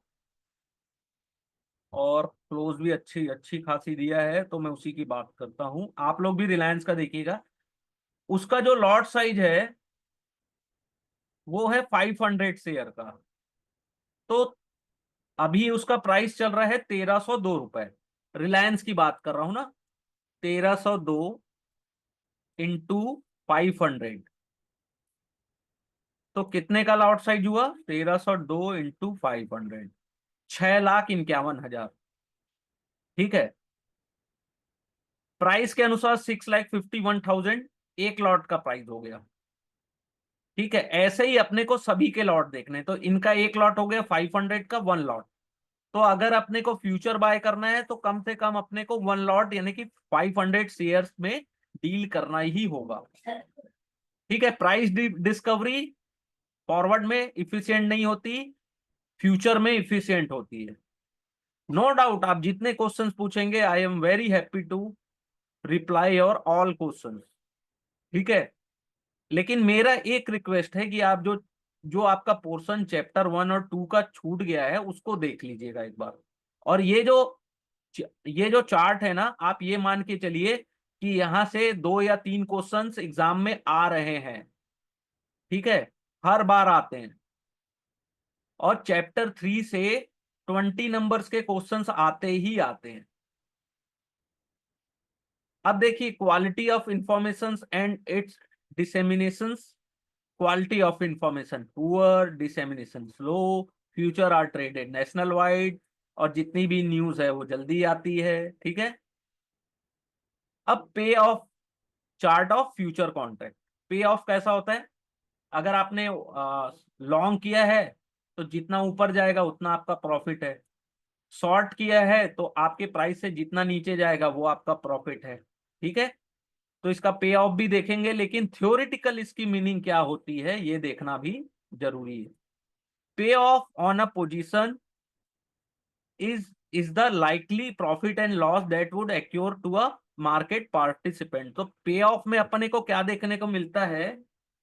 [SPEAKER 1] और क्लोज भी अच्छी अच्छी खासी दिया है, तो मैं उसी की बात करता हूं। आप लोग भी रिलायंस का देखिएगा, उसका जो लॉट साइज है वो है 500 शेयर का। तो अभी उसका प्राइस चल रहा है 1302 रुपए। रिलायंस की बात कर रहा हूं ना, 1302 इंटू 500, तो कितने का लॉट साइज हुआ, 1302 इंटू 500, 6,51,000, ठीक है। प्राइस के अनुसार 6,51,000 एक लॉट का प्राइस हो गया, ठीक है। ऐसे ही अपने को सभी के लॉट देखने, तो इनका एक लॉट हो गया 500 का 1 लॉट। तो अगर अपने को फ्यूचर बाय करना है तो कम से कम अपने को 1 लॉट यानी कि 500 शेयर्स में डील करना ही होगा, ठीक है। प्राइस डिस्कवरी फॉरवर्ड में इफिशियंट नहीं होती, फ्यूचर में इफिशियंट होती है। नो डाउट आप जितने क्वेश्चंस पूछेंगे I am very happy to reply your all questions, ठीक है। लेकिन मेरा एक रिक्वेस्ट है कि आप जो जो आपका पोर्शन चैप्टर 1 और 2 का छूट गया है उसको देख लीजिएगा एक बार। और ये जो चार्ट है ना, आप ये मान के चलिए कि यहां से 2 या 3 क्वेश्चंस एग्जाम में आ रहे हैं, ठीक है, हर बार आते हैं। और चैप्टर 3 से 20 नंबर्स के क्वेश्चंस आते ही आते हैं। अब देखिए, quality of information and its disseminations. Quality of information poor, dissemination slow, future are traded national wide, और जितनी भी न्यूज है वो जल्दी आती है, ठीक है। अब पे off, chart of future contract. पे ऑफ कैसा होता है, अगर आपने लॉन्ग किया है तो जितना ऊपर जाएगा उतना आपका प्रॉफिट है, शॉर्ट किया है तो आपके प्राइस से जितना नीचे जाएगा वो आपका प्रॉफिट है, ठीक है। तो इसका पे ऑफ भी देखेंगे, लेकिन थ्योरेटिकल इसकी मीनिंग क्या होती है ये देखना भी जरूरी है। Payoff on a position is the likely profit and loss that would accrue to a market participant. तो पे ऑफ में अपने को क्या देखने को मिलता है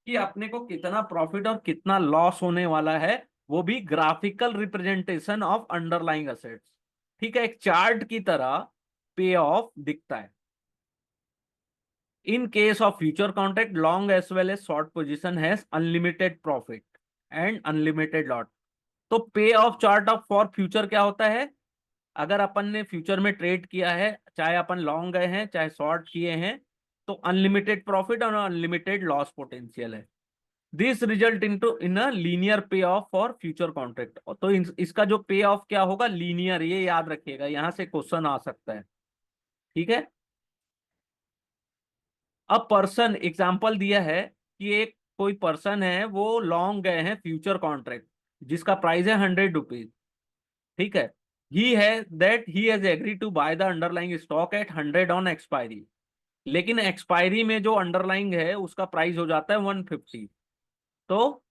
[SPEAKER 1] कि अपने को कितना प्रॉफिट और कितना लॉस होने वाला है, वो भी graphical representation of underlying assets, ठीक है, एक चार्ट की तरह पे ऑफ दिखता है। In case of future contract, long as well as short position has unlimited profit and unlimited lot. तो पे off chart of for future क्या होता है? अगर अपन ने फ्यूचर में ट्रेड किया है, चाहे अपन लॉन्ग गए हैं चाहे शॉर्ट किए हैं, तो अनलिमिटेड प्रॉफिट और अनलिमिटेड लॉस पोटेंशियल है। This result into in a linear पे ऑफ फॉर फ्यूचर कॉन्ट्रैक्ट। तो इसका जो पे ऑफ क्या होगा? लीनियर। ये याद रखिएगा, यहां से क्वेश्चन आ सकता है। ठीक है। अब पर्सन एग्जांपल दिया है कि एक कोई पर्सन है, वो लॉन्ग गए हैं फ्यूचर कॉन्ट्रैक्ट जिसका प्राइस है 100 रुपीज। ठीक है। He has agree to buy the underlying stock at 100 on expiry. लेकिन एक्सपायरी में जो अंडरलाइंग है उसका प्राइस हो जाता है 150। तो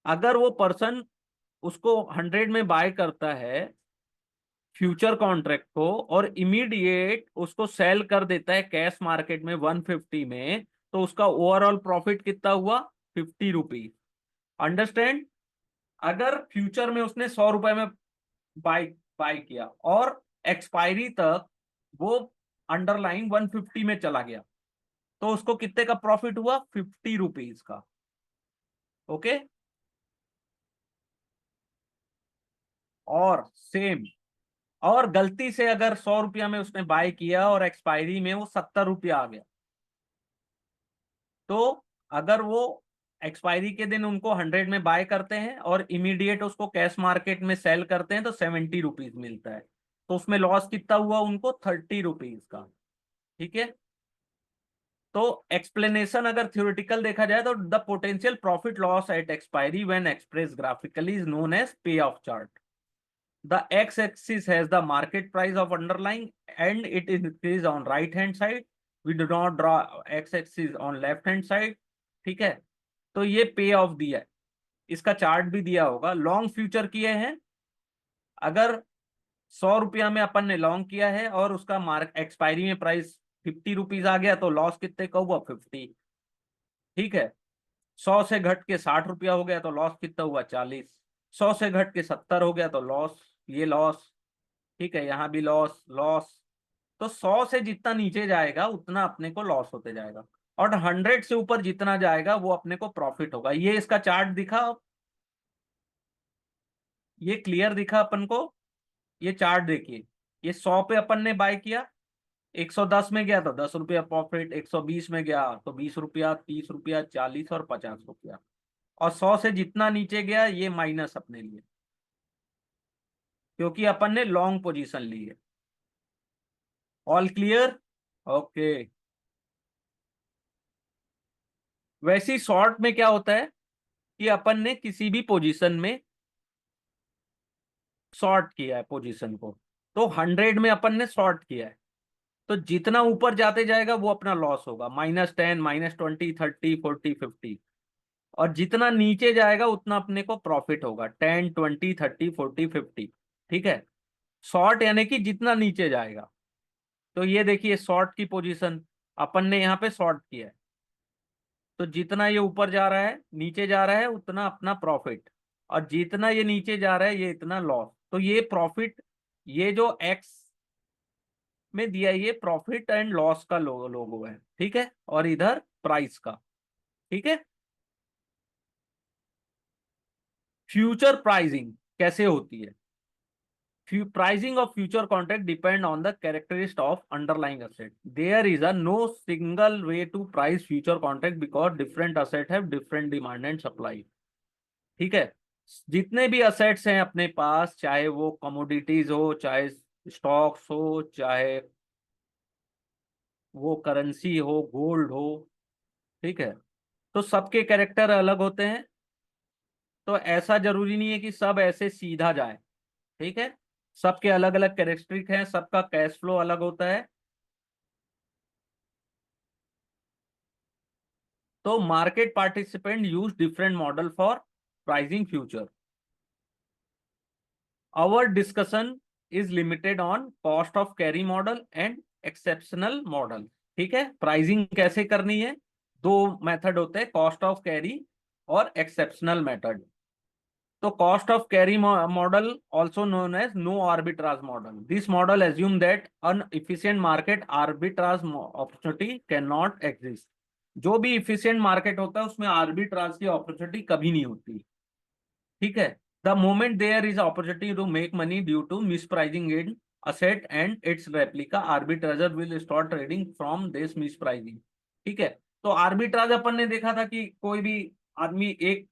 [SPEAKER 1] अगर वो पर्सन उसको 100 में बाय करता है फ्यूचर कॉन्ट्रैक्ट को, और इमीडिएट उसको सेल कर देता है कैश मार्केट में 150 में, तो उसका ओवरऑल प्रॉफिट कितना हुआ? 50 रुपीज। अंडरस्टैंड? अगर फ्यूचर में उसने 100 रुपए में बाय बाय किया और एक्सपायरी तक वो अंडरलाइन 150 में चला गया, तो उसको कितने का प्रॉफिट हुआ? 50 रुपीज का। ओके। और सेम, और गलती से अगर 100 रुपया में उसने बाय किया और एक्सपायरी में वो 70 रुपया आ गया, तो अगर वो एक्सपायरी के दिन उनको 100 में बाय करते हैं और इमीडिएट उसको कैश मार्केट में सेल करते हैं तो 70 रुपीज मिलता है। तो उसमें लॉस कितना हुआ उनको? 30 रुपीज का। ठीक है। तो एक्सप्लेनेशन अगर थ्योरेटिकल देखा जाए तो the potential profit loss at expiry when express graphically is known as pay off chart. The x-axis has the market price of underlying and it is on right hand side. We do not draw x-axis on left hand side. ठीक है। तो ये पे of दिया है, इसका chart भी दिया होगा। लॉन्ग फ्यूचर किए हैं, अगर 100 रुपया में अपन ने लॉन्ग किया है और उसका मार्क एक्सपायरी में प्राइस 50 रुपीज आ गया, तो लॉस कितने का हुआ? 50। ठीक है। 100 से घट के 60 रुपया हो गया तो लॉस कितना हुआ? 40। 100 से घट के 70 हो गया तो लॉस, ये लॉस। ठीक है। यहाँ भी लॉस लॉस। तो 100 से जितना नीचे जाएगा उतना अपने को लॉस होते जाएगा, और 100 से ऊपर जितना जाएगा वो अपने को प्रॉफिट होगा। ये इसका चार्ट दिखा? ये क्लियर दिखा अपन को? ये चार्ट देखिए, ये 100 पे अपन ने बाय किया, 110 में गया तो 10 रुपया प्रॉफिट, 120 में गया तो 20 रुपया, 30 रुपया, 40 और 50 रुपया। और 100 से जितना नीचे गया ये माइनस अपने लिए, क्योंकि अपन ने लॉन्ग पोजीशन ली है। All clear? ओके। वैसे ही शॉर्ट में क्या होता है कि अपन ने किसी भी पोजीशन में शॉर्ट किया है पोजीशन को, तो 100 में अपन ने शॉर्ट किया है, तो जितना ऊपर जाते जाएगा वो अपना लॉस होगा, -10, -20, 30, 40, 50। और जितना नीचे जाएगा उतना अपने को प्रॉफिट होगा, 10, 20, 30, 40, 50। ठीक है। शॉर्ट यानी कि जितना नीचे जाएगा। तो ये देखिए शॉर्ट की पोजीशन अपन ने यहाँ पे शॉर्ट किया है, तो जितना ये ऊपर जा रहा है नीचे जा रहा है उतना अपना प्रॉफिट, और जितना ये नीचे जा रहा है ये इतना लॉस। तो ये प्रॉफिट, ये जो एक्स में दिया है, ये प्रॉफिट एंड लॉस का लोगो है। ठीक है। और इधर प्राइस का। ठीक है। फ्यूचर प्राइसिंग कैसे होती है? Pricing of future contract depend on the characteristic of underlying asset. There is a no single way to price future contract because different asset have different demand and supply. ठीक है। जितने भी assets हैं अपने पास, चाहे वो कमोडिटीज हो, चाहे स्टॉक्स हो, चाहे वो करेंसी हो, गोल्ड हो, ठीक है, तो सबके कैरेक्टर अलग होते हैं। तो ऐसा जरूरी नहीं है कि सब ऐसे सीधा जाए। ठीक है। सबके अलग अलग कैरेक्टरिस्टिक हैं, सबका कैश फ्लो अलग होता है। तो market participant use different model for pricing future. Our discussion is limited on cost of carry model and exceptional model. ठीक है। प्राइसिंग कैसे करनी है? दो मेथड होते हैं, कॉस्ट ऑफ कैरी और एक्सेप्शनल मेथड। तो cost of carry model also known as no arbitrage model. This model assume that an efficient market arbitrage opportunity cannot exist. जो भी इफिशियंट मार्केट होता है उसमें आर्बिट्राज की अपॉर्चुनिटी कभी नहीं होती। ठीक है। The moment there is opportunity to make money due to mispricing in asset and its replica, arbitrager will start trading from this mispricing. ठीक है, तो आर्बिट्राज अपन ने देखा था कि कोई भी आदमी एक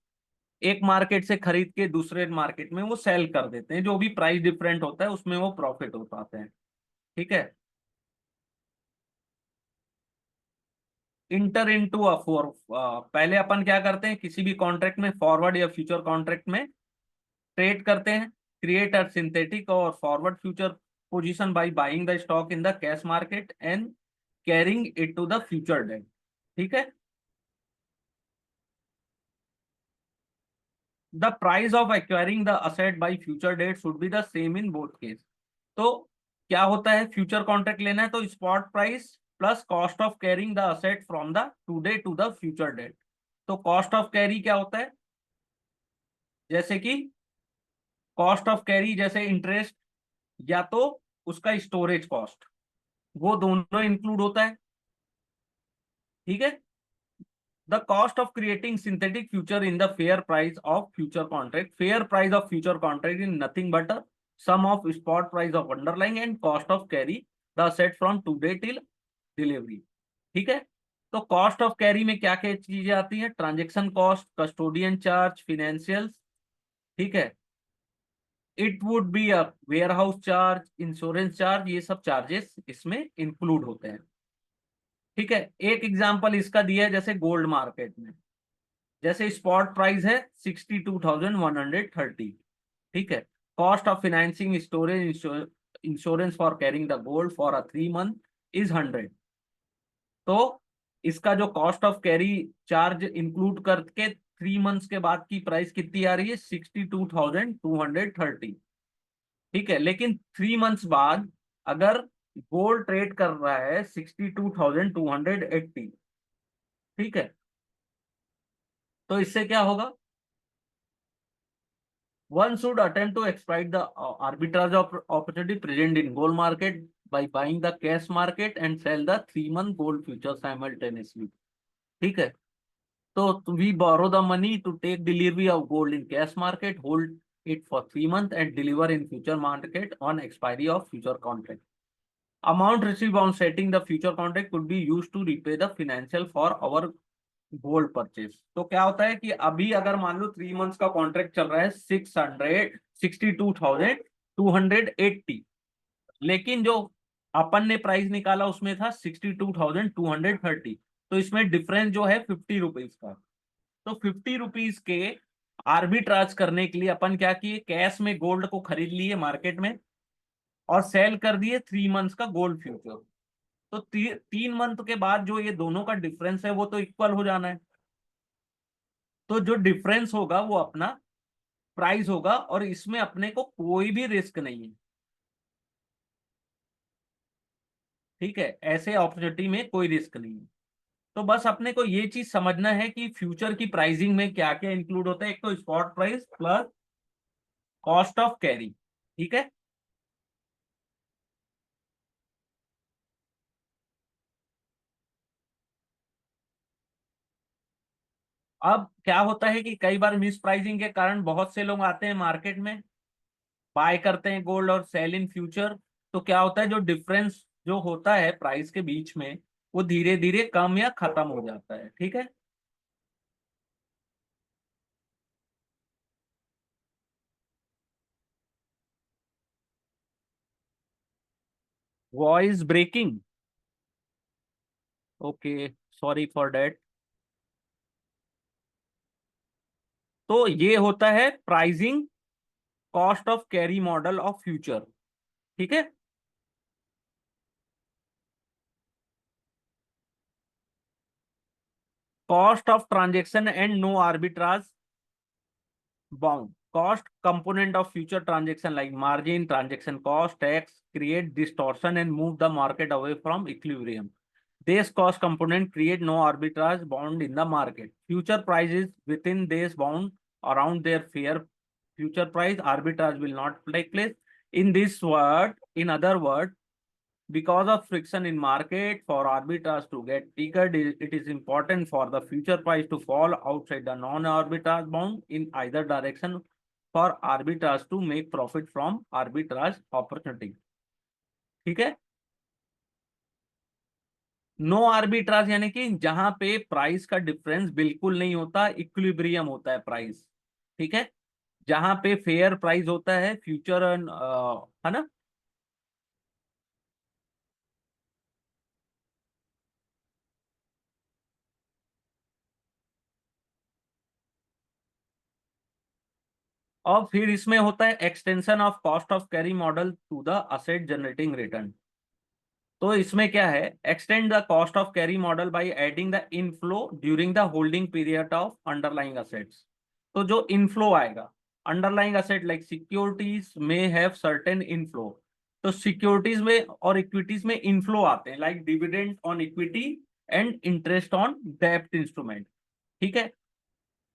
[SPEAKER 1] एक मार्केट से खरीद के दूसरे मार्केट में वो सेल कर देते हैं, जो भी प्राइस डिफरेंट होता है उसमें वो प्रॉफिट हो पाते हैं। ठीक है, इंटर इनटू अ फोर, पहले अपन क्या करते हैं, किसी भी कॉन्ट्रैक्ट में फॉरवर्ड या फ्यूचर कॉन्ट्रैक्ट में ट्रेड करते हैं, क्रिएट अ सिंथेटिक और forward future position by buying the stock in the cash market and carrying it to the future date. ठीक है, the price of acquiring the asset by future date should be the same in both case. तो क्या होता है, future contract लेना है तो spot price plus cost of carrying the asset from the today to the future date. तो cost of carry क्या होता है, जैसे कि कॉस्ट ऑफ कैरी जैसे इंटरेस्ट या तो उसका स्टोरेज कॉस्ट, वो दोनों इंक्लूड होता है। ठीक है, the cost of creating synthetic future in the fair price of future contract, fair price of future contract in nothing but sum of spot price of underlying and cost of carry the set from today till delivery. ठीक है, तो cost of carry में क्या क्या चीजें आती हैं, transaction cost, custodian charge, financial. ठीक है, it would be a warehouse charge, insurance charge, ये सब चार्जेस इसमें इंक्लूड होते हैं। ठीक है, एक एग्जांपल इसका दिया है जैसे गोल्ड मार्केट में, जैसे स्पॉट प्राइस है 62,130। ठीक है, cost of financing storage insurance for carrying the gold for a 3 month is 100। तो इसका जो cost of carry charge include करके 3 मंथ्स के बाद की प्राइस कितनी आ रही है, 62,230। ठीक है, लेकिन 3 मंथ्स बाद अगर गोल्ड ट्रेड कर रहा है 62,280। ठीक है, तो इससे क्या होगा, one should attempt to exploit the arbitrage opportunity present in gold market by buying the cash market and sell the 3 month gold future simultaneously। ठीक है, तो we borrow the money to take delivery of gold in cash market, hold it for 3 months and deliver in future market on expiry of future contract। Amount received on setting the future contract could be used to repay the financial for our gold purchase. तो क्या होता है कि अभी अगर मान लो 3 months का contract चल रहा है 62,280, लेकिन जो अपन ने प्राइस निकाला उसमें था 62,230, तो इसमें डिफरेंस जो है 50 रुपीज का। तो 50 रुपीज के आर्बिट्राज करने के लिए अपन क्या किए, कैश में गोल्ड को खरीद लिए मार्केट में और सेल कर दिए 3 मंथ्स का गोल्ड फ्यूचर। तो 3 मंथ के बाद जो ये दोनों का डिफरेंस है वो तो इक्वल हो जाना है। तो जो डिफरेंस होगा वो अपना प्राइस होगा और इसमें अपने को कोई भी रिस्क नहीं है। ठीक है, ऐसे अपॉर्चुनिटी में कोई रिस्क नहीं है। तो बस अपने को ये चीज समझना है कि फ्यूचर की प्राइसिंग में क्या क्या इंक्लूड होता है, एक तो spot price plus cost of carry. ठीक है, अब क्या होता है कि कई बार मिस प्राइसिंग के कारण बहुत से लोग आते हैं मार्केट में, बाय करते हैं गोल्ड और सेल इन फ्यूचर। तो क्या होता है, जो डिफरेंस जो होता है प्राइस के बीच में वो धीरे धीरे कम या खत्म हो जाता है। ठीक है, voice breaking, okay, sorry for that. तो ये होता है pricing cost of carry model of future. ठीक है, cost of transaction and no arbitrage bound, cost component of future transaction like margin, transaction cost, tax create distortion and move the market away from equilibrium. This cost component create no arbitrage bound in the market. Future prices within this bound around their fair future price. Arbitrage will not take place. In this word, in other words, because of friction in market for arbitrage to get triggered, it is important for the future price to fall outside the non-arbitrage bound in either direction for arbitrage to make profit from arbitrage opportunity. ठीक है। No arbitrage यानी कि जहां पे price का difference बिल्कुल नहीं होता, इक्विलिब्रियम होता है प्राइस। ठीक है। जहां पे फेयर प्राइस होता है फ्यूचर, है ना। और फिर इसमें होता है extension of cost of carry model to the asset generating return. तो इसमें क्या है, extend the cost of carry model by adding the inflow during the holding period of underlying assets. तो जो इनफ्लो आएगा, अंडरलाइंग असेट लाइक सिक्योरिटीज में have certain inflow. तो securities में और इक्विटीज में इनफ्लो आते हैं, like dividend on equity and interest on डेब्ट इंस्ट्रूमेंट। ठीक है।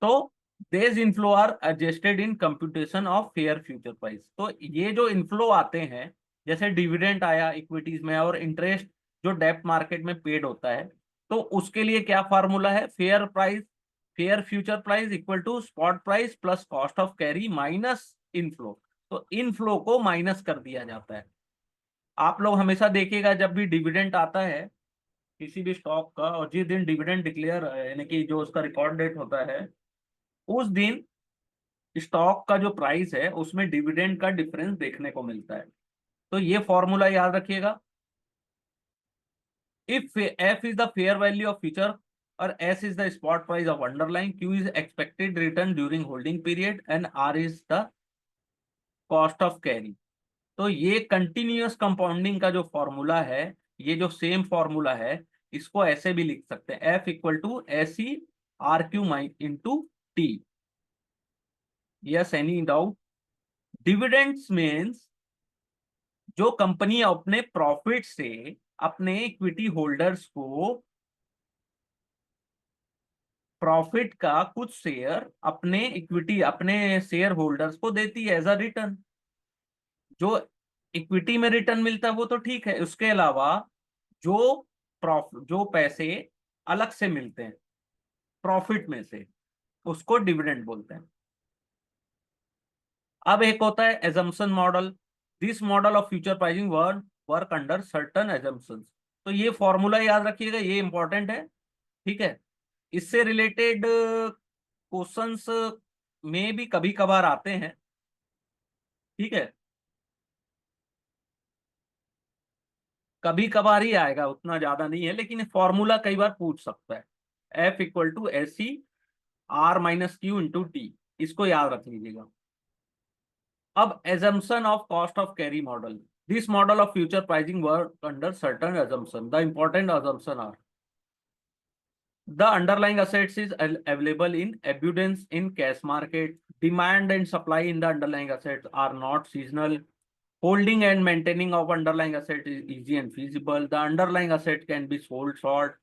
[SPEAKER 1] तो देज inflow are adjusted in computation of fair future price. तो ये जो इनफ्लो आते हैं, जैसे डिविडेंड आया इक्विटीज में और इंटरेस्ट जो डेब्ट मार्केट में पेड होता है, तो उसके लिए क्या फार्मूला है, fair price, fair future price equal to spot price plus cost of carry minus inflow. तो इनफ्लो को माइनस कर दिया जाता है। आप लोग हमेशा देखिएगा जब भी डिविडेंड आता है किसी भी स्टॉक का, और जिस दिन डिविडेंड डिक्लेयर यानी कि जो उसका रिकॉर्ड डेट होता है, उस दिन स्टॉक का जो प्राइस है उसमें डिविडेंड का डिफरेंस देखने को मिलता है। तो ये फॉर्मूला याद रखिएगा। If F is the fair value of future और S is the spot price of underline, Q is expected return during holding period and R is the cost of carry. तो ये कंटिन्यूअस कंपाउंडिंग का जो formula है, ये जो same formula है, इसको ऐसे भी लिख सकते हैं, F equal to S C R Q minus into T. Yes, any doubt? Dividends means जो कंपनी अपने प्रॉफिट से अपने इक्विटी होल्डर्स को प्रॉफिट का कुछ शेयर अपने इक्विटी अपने शेयर होल्डर्स को देती है एज अ रिटर्न। जो इक्विटी में रिटर्न मिलता है वो तो ठीक है, उसके अलावा जो प्रॉफिट जो पैसे अलग से मिलते हैं प्रॉफिट में से, उसको डिविडेंड बोलते हैं। अब एक होता है assumption model. This model of future pricing work under certain assumptions. तो ये फॉर्मूला याद रखिएगा, ये इंपॉर्टेंट है। ठीक है। इससे रिलेटेड क्वेश्चंस में भी कभी कभार आते हैं। ठीक है। कभी कभार ही आएगा, उतना ज्यादा नहीं है, लेकिन फॉर्मूला कई बार पूछ सकता है। F equal to S C R minus Q into T, इसको याद रख लीजिएगा। अब assumption of cost of carry model. This model of future pricing work under certain assumption. The important assumption are the underlying assets is available in abundance in cash market. Demand and supply in the underlying assets are not seasonal. Holding and maintaining of underlying asset is easy and feasible. The underlying asset can be sold short.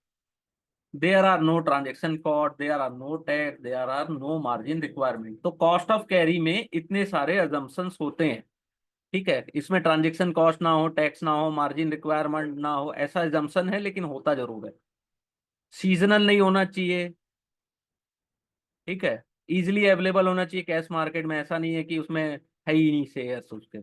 [SPEAKER 1] There are no transaction cost, there are no tax, there are no margin requirement. तो cost of carry में इतने सारे assumptions होते हैं। ठीक है। इसमें transaction cost ना हो, टैक्स ना हो, मार्जिन रिक्वायरमेंट ना हो, ऐसा एजम्पशन है, लेकिन होता जरूर है। सीजनल नहीं होना चाहिए। ठीक है। इजिली अवेलेबल होना चाहिए कैश मार्केट में, ऐसा नहीं है कि उसमें है ही नहीं शेयर्स उसके।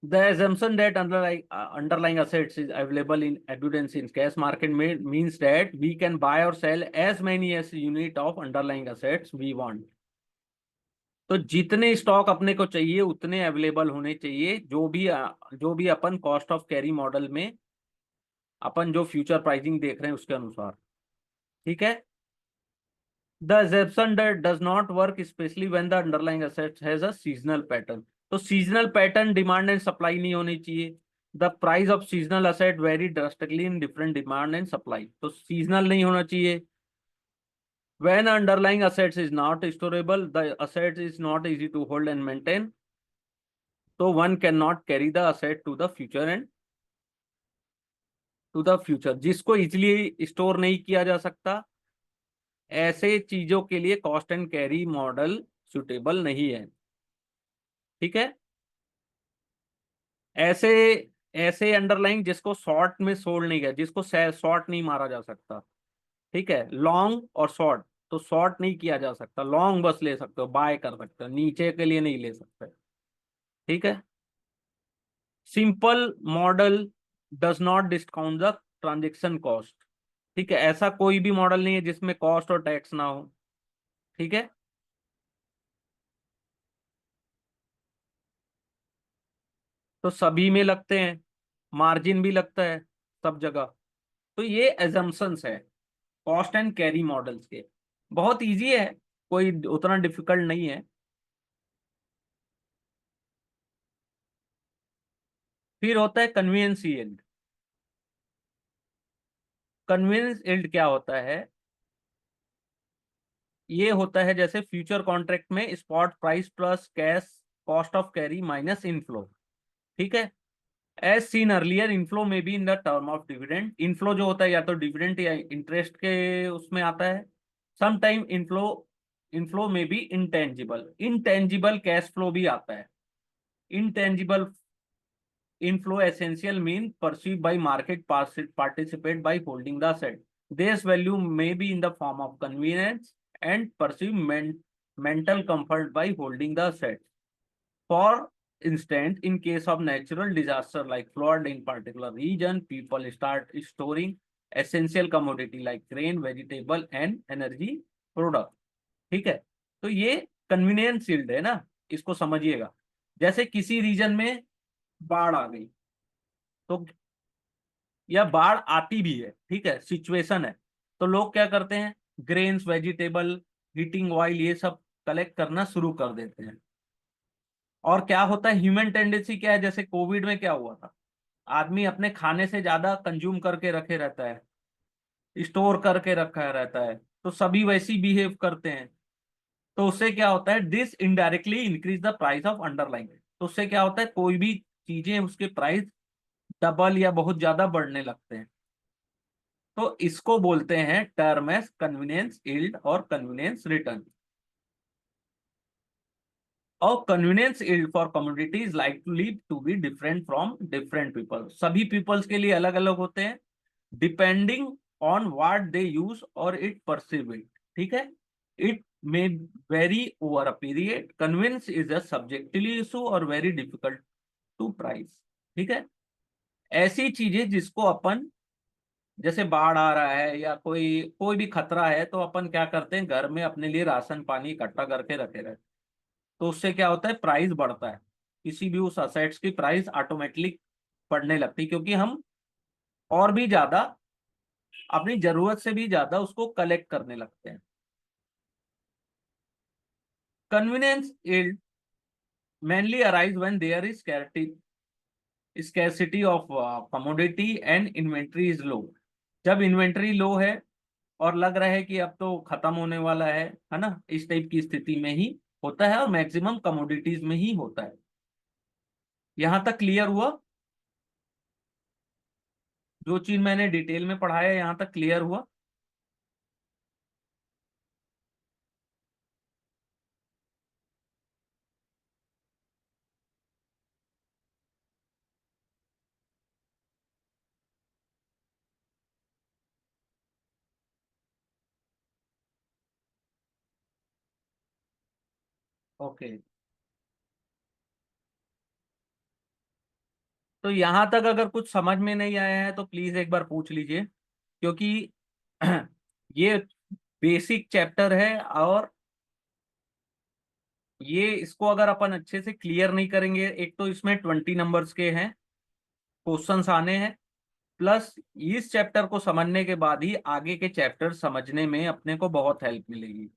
[SPEAKER 1] The assumption that underlying assets is available in abundance in cash market means that we can buy or sell as many as unit of underlying assets we want। तो जितने स्टॉक अपने को चाहिए उतने अवेलेबल होने चाहिए, जो भी अपन कॉस्ट ऑफ कैरी मॉडल में अपन जो फ्यूचर प्राइसिंग देख रहे हैं उसके अनुसार। ठीक है। The assumption that does not work especially when the underlying asset has a seasonal pattern। तो seasonal pattern demand and supply नहीं होनी चाहिए। The price of seasonal asset very drastically in different demand and supply. तो seasonal नहीं होना चाहिए। when underlying assets is not storable, the asset is not easy to hold and maintain, तो one cannot carry the asset to the future and to the future. जिसको easily store नहीं किया जा सकता, ऐसे चीजों के लिए cost and carry model suitable नहीं है। ठीक है। ऐसे ऐसे अंडरलाइन जिसको शॉर्ट में सोल्ड नहीं गया, जिसको शॉर्ट नहीं मारा जा सकता। ठीक है। लॉन्ग और शॉर्ट, तो शॉर्ट नहीं किया जा सकता, लॉन्ग बस ले सकते हो, बाय कर सकते हो, नीचे के लिए नहीं ले सकते। ठीक है। Simple model does not discount the transaction cost. ठीक है, ऐसा कोई भी मॉडल नहीं है जिसमें कॉस्ट और टैक्स ना हो। ठीक है। तो सभी में लगते हैं, मार्जिन भी लगता है सब जगह। तो ये एजम्पशंस है कॉस्ट एंड कैरी मॉडल्स के। बहुत इजी है, कोई उतना डिफिकल्ट नहीं है। फिर होता है कन्वीनियंस यील्ड। कन्वीनियंस यील्ड क्या होता है? ये होता है जैसे फ्यूचर कॉन्ट्रैक्ट में spot price plus cash cost of carry minus inflow. ठीक है। एज सीन अर्लियर, इनफ्लो में be in the term of dividend. Inflow जो होता है या तो डिविडेंड या इंटरेस्ट के उसमें आता है। सम टाइम इनफ्लो, इनफ्लो में भी इंटेंजिबल, इनटेंजिबल कैश फ्लो भी आता है। intangible inflow essential mean perceived by market participate by holding the asset. This value may be in the form of convenience and perceived mental comfort by holding the asset. For instance, in case of natural disaster like flood in particular region, people start storing essential commodity like grain, vegetable and energy product. ठीक है। तो ये convenience yield है ना, इसको समझिएगा। जैसे किसी रीजन में बाढ़ आ गई, तो या बाढ़ आती भी है, ठीक है, सिचुएशन है, तो लोग क्या करते हैं, ग्रेन्स, वेजिटेबल, हीटिंग ऑयल, ये सब कलेक्ट करना शुरू कर देते हैं। और क्या होता है, ह्यूमन टेंडेंसी क्या है, जैसे कोविड में क्या हुआ था, आदमी अपने खाने से ज्यादा कंज्यूम करके रखे रहता है, स्टोर करके रखा रहता है, तो सभी वैसी बिहेव करते हैं। तो उससे क्या होता है, this indirectly increase the price of underlying. तो उससे क्या होता है, कोई भी चीजें उसके प्राइस डबल या बहुत ज्यादा बढ़ने लगते हैं। तो इसको बोलते हैं टर्म एज कन्वीनियंस यील्ड और कन्वीनियंस रिटर्न। और convenience yield for commodities likely to be different from different people. सभी पीपल्स के लिए अलग अलग होते हैं, depending on what they use और इट परसीव इट। ठीक है। It may vary over a period. Convince is a subjectively issue और वेरी डिफिकल्ट टू प्राइस। ठीक है। ऐसी चीजें जिसको अपन, जैसे बाढ़ आ रहा है या कोई कोई भी खतरा है, तो अपन क्या करते हैं, घर में अपने लिए राशन पानी इकट्ठा करके रखे रहते हैं। तो उससे क्या होता है, प्राइस बढ़ता है, किसी भी उस असेट्स की प्राइस ऑटोमेटिकली बढ़ने लगती है, क्योंकि हम और भी ज्यादा, अपनी जरूरत से भी ज्यादा उसको कलेक्ट करने लगते हैं। Convenience yield mainly arise when there is scarcity of commodity and inventory is low। जब इन्वेंट्री लो है और लग रहा है कि अब तो खत्म होने वाला है ना, इस टाइप की स्थिति में ही होता है, और मैक्सिमम कमोडिटीज में ही होता है। यहां तक क्लियर हुआ? जो चीज मैंने डिटेल में पढ़ाया यहां तक क्लियर हुआ? ओके। तो यहां तक अगर कुछ समझ में नहीं आया है तो प्लीज एक बार पूछ लीजिए, क्योंकि ये बेसिक चैप्टर है, और ये इसको अगर अपन अच्छे से क्लियर नहीं करेंगे, एक तो इसमें 20 नंबर्स के हैं क्वेश्चंस आने हैं, प्लस इस चैप्टर को समझने के बाद ही आगे के चैप्टर समझने में अपने को बहुत हेल्प मिलेगी।